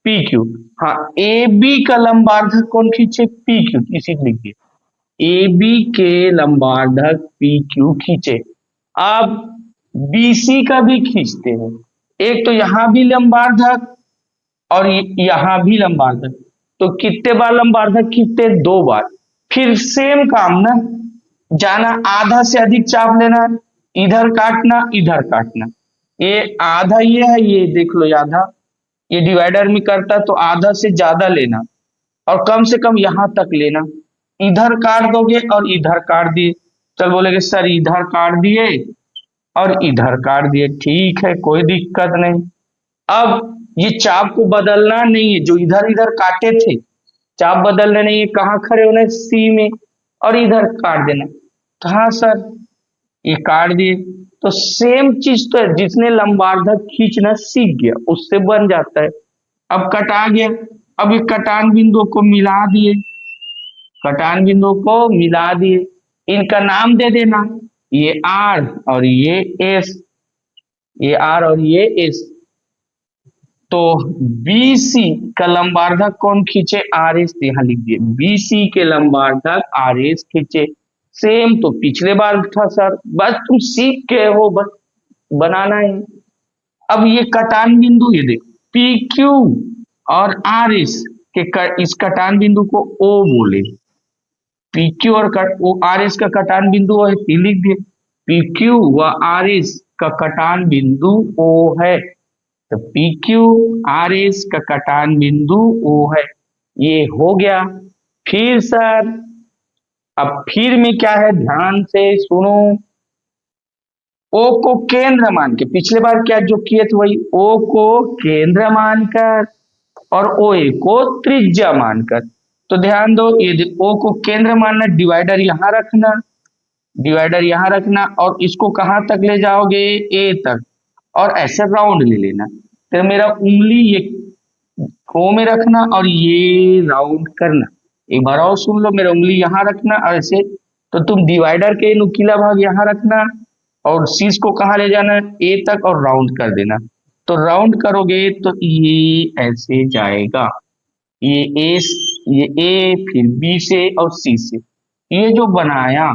पी क्यू। हाँ, ए बी का लंबार्धक कौन खींचे? P Q. इसी लिख दिए, ए बी के लंबार्धक पी क्यू खींचे। अब बीसी का भी खींचते हैं। एक तो यहां भी लंबार्धक और यहां भी लंबार्धक, तो कितने बार लंबार्धक खींचते? 2 बार। फिर सेम काम ना, जाना आधा से अधिक चाप लेना, इधर काटना इधर काटना। ये आधा ये है, ये देख लो, ये आधा, ये डिवाइडर में करता तो आधा से ज्यादा लेना और कम से कम यहां तक लेना। इधर काट दोगे और इधर काट दिए। चल बोलेगे सर इधर काट दिए और इधर काट दिए, ठीक है कोई दिक्कत नहीं। अब ये चाप को बदलना नहीं है, जो इधर इधर काटे थे चाप बदलना नहीं है, कहाँ खड़े होना है? सी में। और इधर काट देना। कहाँ सर? ये काट दिए। तो सेम चीज तो है, जिसने लंबार्धक खींचना सीख गया उससे बन जाता है। अब कटा गया, अब ये कटान बिंदुओं को मिला दिए, कटान बिंदुओं को मिला दिए, इनका नाम दे देना, ये आर और ये एस, ये आर और ये एस। तो बीसी का लंबार्धक कौन खींचे? R S. यहां लिख दिए बीसी के लंबार्धक आर एस खींचे। सेम तो पिछले बार था सर, बस तुम सीख गए हो, बस बनाना है। अब ये कटान बिंदु, ये देखो पी क्यू और आर एस इस कटान बिंदु को ओ बोले। पी क्यू और आर एस का कटान बिंदु है, लिख दिए पी क्यू व आर एस का कटान बिंदु ओ है। तो पी क्यू आर एस का कटान बिंदु ओ है, ये हो गया। फिर सर अब फिर में क्या है? ध्यान से सुनो। ओ को केंद्र मान के, पिछले बार क्या जो किए थे वही, ओ को केंद्र मानकर और ओ ए को त्रिज्या मानकर। तो ध्यान दो, ये ओ को केंद्र मानना, डिवाइडर यहां रखना, डिवाइडर यहां रखना और इसको कहां तक ले जाओगे? ए तक, और ऐसे राउंड ले लेना। तो मेरा उंगली ये ओ में रखना और ये राउंड करना। एक बार और सुन लो, मेरा उंगली यहां रखना और ऐसे, तो तुम डिवाइडर के नुकीला भाग यहां रखना और शीश को कहां ले जाना? ए तक, और राउंड कर देना। तो राउंड करोगे तो ये ऐसे जाएगा, ये ए, ये ए, फिर बी से और सी से, ये जो बनाया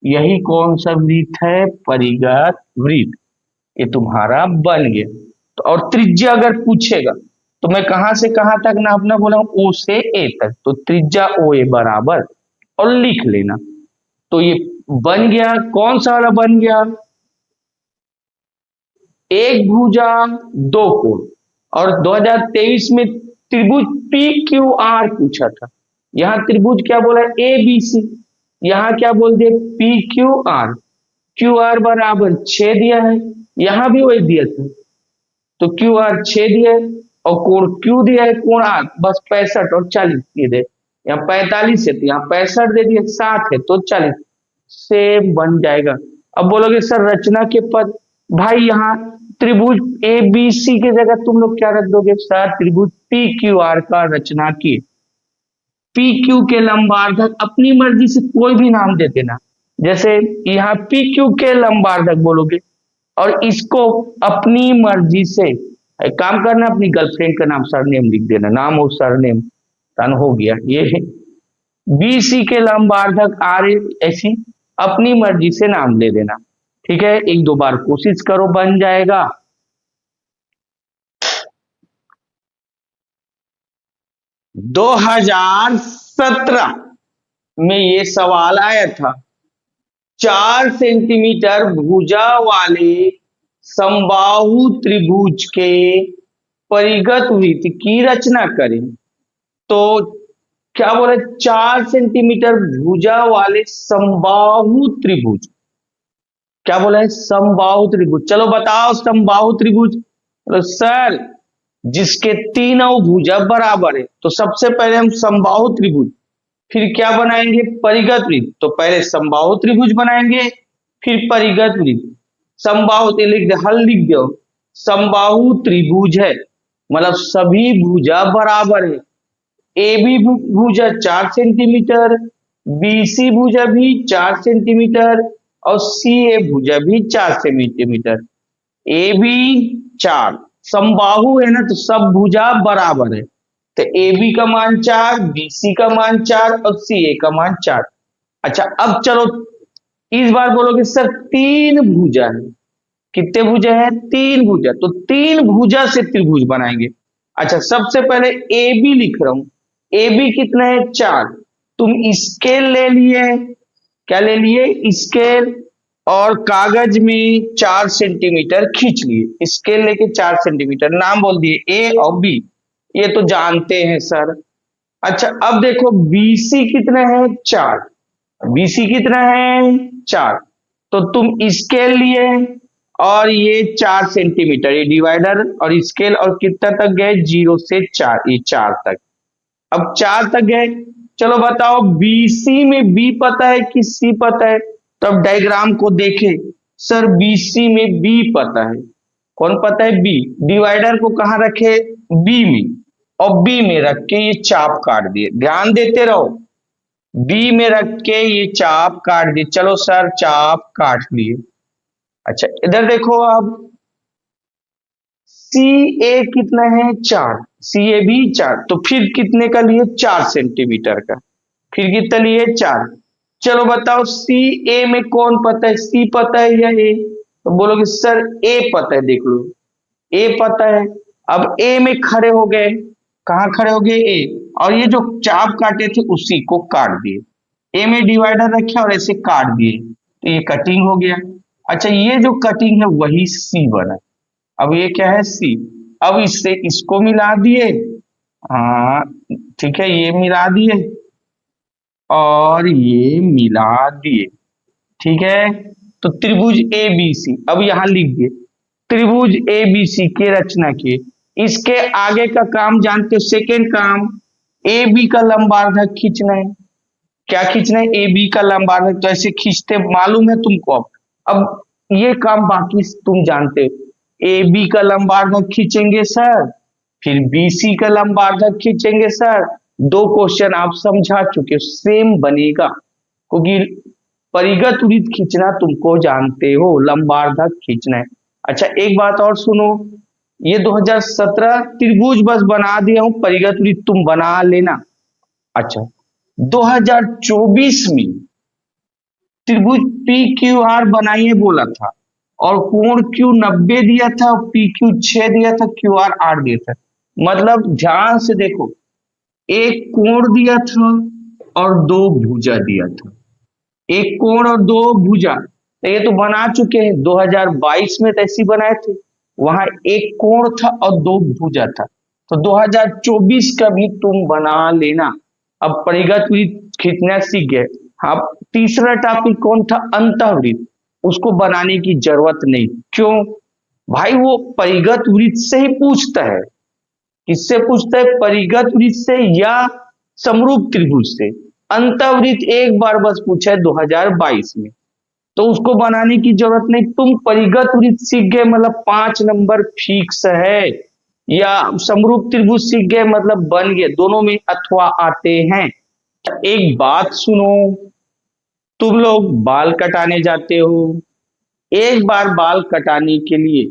यही कौन सा वृत्त है? परिगत वृत्त। ये तुम्हारा बन गया। तो और त्रिज्या अगर पूछेगा तो मैं कहां से कहां तक नापना बोला हूं? ओ से ए तक, तो त्रिज्या ओ ए बराबर, और लिख लेना। तो ये बन गया, कौन सा वाला बन गया? एक भुजा दो कोण। और 2023 में त्रिभुज पी क्यू आर पूछा था, यहां त्रिभुज क्या बोला? A B C. यहां क्या बोल दिया? P Q R. Q R बराबर 6 दिया है, यहां भी वही दिया था, तो क्यू आर 6 दिया है। और कोण क्यू दिया है, कोण आर, बस 65 और 40 ये दे, यहाँ 45 है तो यहाँ 65 दे दिए, 60 है तो 40, सेम बन जाएगा। अब बोलोगे सर रचना के पद, भाई यहाँ त्रिभुज ए बी सी की जगह तुम लोग क्या रख दोगे सर, त्रिभुज पी क्यू आर का रचना की, पी क्यू के लंबार्धक अपनी मर्जी से कोई भी नाम दे देना, जैसे यहाँ पी क्यू के लंबार्धक बोलोगे और इसको अपनी मर्जी से एक काम करना, अपनी गर्लफ्रेंड का नाम सरनेम लिख देना, नाम और सरनेम तन हो गया। ये बी सी के लंबार्धक आर ऐसी अपनी मर्जी से नाम ले देना। ठीक है, एक दो बार कोशिश करो, बन जाएगा। दो 2017 में ये सवाल आया था, 4 सेंटीमीटर भुजा वाले समबाहु त्रिभुज के परिगत वृत्त की रचना करें। तो क्या बोले, 4 सेंटीमीटर भुजा वाले समबाहु त्रिभुज, क्या बोला है, समबाहु त्रिभुज। चलो बताओ समबाहु त्रिभुज, तो सर जिसके तीनों भुजा बराबर है, तो सबसे पहले हम समबाहु त्रिभुज, फिर क्या बनाएंगे, परिगत वृत्त। तो पहले समबाहु त्रिभुज बनाएंगे फिर परिगत वृत्त। समबाहु लिख दे, हल लिख दो, समबाहु त्रिभुज है मतलब सभी भुजा बराबर है, ए बी भुजा 4 सेंटीमीटर, बी सी भुजा भी 4 सेंटीमीटर और सी ए भुजा भी 4 सेंटीमीटर, ए बी 4, समबाहु है ना तो सब भुजा बराबर है, तो ए बी का मान 4, बी सी का मान 4 और सी ए का मान 4। अच्छा अब चलो इस बार बोलोगे सर 3 भुजा है, कितने भुजा है, 3 भुजा, तो 3 भुजा से त्रिभुज बनाएंगे। अच्छा सबसे पहले ए बी लिख रहा हूं, ए बी कितना है 4, तुम स्केल ले लिए, क्या ले लिए, स्केल, और कागज में 4 सेंटीमीटर खींच लिए, स्केल लेके 4 सेंटीमीटर, नाम बोल दिए ए और बी, ये तो जानते हैं सर। अच्छा अब देखो बीसी कितना है 4, बीसी कितना है 4, तो तुम स्केल लिए और ये 4 सेंटीमीटर, ये डिवाइडर और स्केल, और कितना तक गए 0 से 4, ये 4 तक, अब 4 तक गए। चलो बताओ बीसी में बी पता है कि सी पता है, तो अब डायग्राम को देखे, सर बीसी में बी पता है, कौन पता है, बी, डिवाइडर को कहां रखे, बी में, और बी में रख के ये चाप काट दिए, ध्यान देते रहो, बी में रख के ये चाप काट दिए, चलो सर चाप काट लिए। अच्छा इधर देखो अब सी ए कितना है 4, सी ए भी 4, तो फिर कितने का लिए 4 सेंटीमीटर का, फिर कितना लिए 4। चलो बताओ सी ए में कौन पता है, सी पता है या ए, तो बोलोगे सर ए पता है, देख लो ए पता है। अब ए में खड़े हो गए, कहां खड़े हो गए, ए, और ये जो चाप काटे थे उसी को काट दिए, ए में डिवाइडर रखे और ऐसे काट दिए, तो ये कटिंग हो गया। अच्छा ये जो कटिंग है वही सी बना, अब ये क्या है सी, अब इससे इसको मिला दिए, हाँ ठीक है, ये मिला दिए और ये मिला दिए, ठीक है, तो त्रिभुज ए बी सी, अब यहां लिख दिए त्रिभुज ए बी सी के रचना किए। इसके आगे का काम जानते हो, सेकेंड काम ए बी का लंबार्धक खींचना है, क्या खींचना है, ए बी का लंबार्धक, तो ऐसे खींचते मालूम है तुमको। अब ये काम बाकी तुम जानते हो, ए बी का लंबार्धक खींचेंगे सर, फिर बी सी का लंबार्धक खींचेंगे सर, 2 क्वेश्चन आप समझा चुके, सेम बनेगा, क्योंकि परिगत वृत्त खींचना तुमको जानते हो, लंबार्धक खींचना है। अच्छा एक बात और सुनो, ये 2017 त्रिभुज बस बना दिया हूं, परिगत वृत्त तुम बना लेना। अच्छा 2024 में त्रिभुज पी क्यू आर बनाइए बोला था, और कोण क्यू 90 दिया था और पी क्यू 6 दिया था, क्यू आर 8 दिया था, मतलब ध्यान से देखो, एक कोण दिया था और 2 भुजा दिया था, एक कोण और 2 भुजा, तो ये तो बना चुके हैं, 2022 में तो ऐसी बनाए थे, वहां एक कोण था और 2 भुजा था, तो 2024 का भी तुम बना लेना। अब परिगत वृत्त खींचना सीख गए। हाँ तीसरा टॉपिक कौन था, अंतःवृत्त, उसको बनाने की जरूरत नहीं, क्यों भाई, वो परिगत वृत्त से ही पूछता है, किससे पूछता है? परिगत वृत्त से या समरूप त्रिभुज से। अंतःवृत्त एक बार बस पूछा है 2022 में, तो उसको बनाने की जरूरत नहीं। तुम परिगत वृत्त सीख गए मतलब 5 नंबर फिक्स है, या समरूप त्रिभुज सीख गए मतलब बन गए, दोनों में अथवा आते हैं। एक बात सुनो, तुम लोग बाल कटाने जाते हो, एक बार बाल कटाने के लिए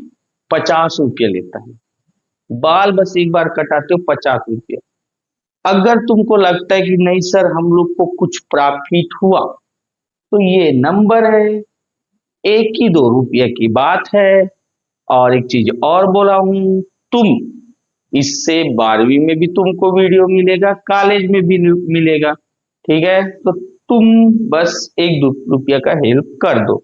50 रुपये लेता है। बाल बस एक बार कटाते हो 50 रुपये। अगर तुमको लगता है कि नहीं सर हम लोग को कुछ प्रॉफिट हुआ, तो ये नंबर है, 1 ही 2 रुपये की बात है। और एक चीज और बोला हूं, तुम इससे 12वीं में भी तुमको वीडियो मिलेगा, कॉलेज में भी मिलेगा, ठीक है? तो तुम बस 1-2 रुपया का हेल्प कर दो।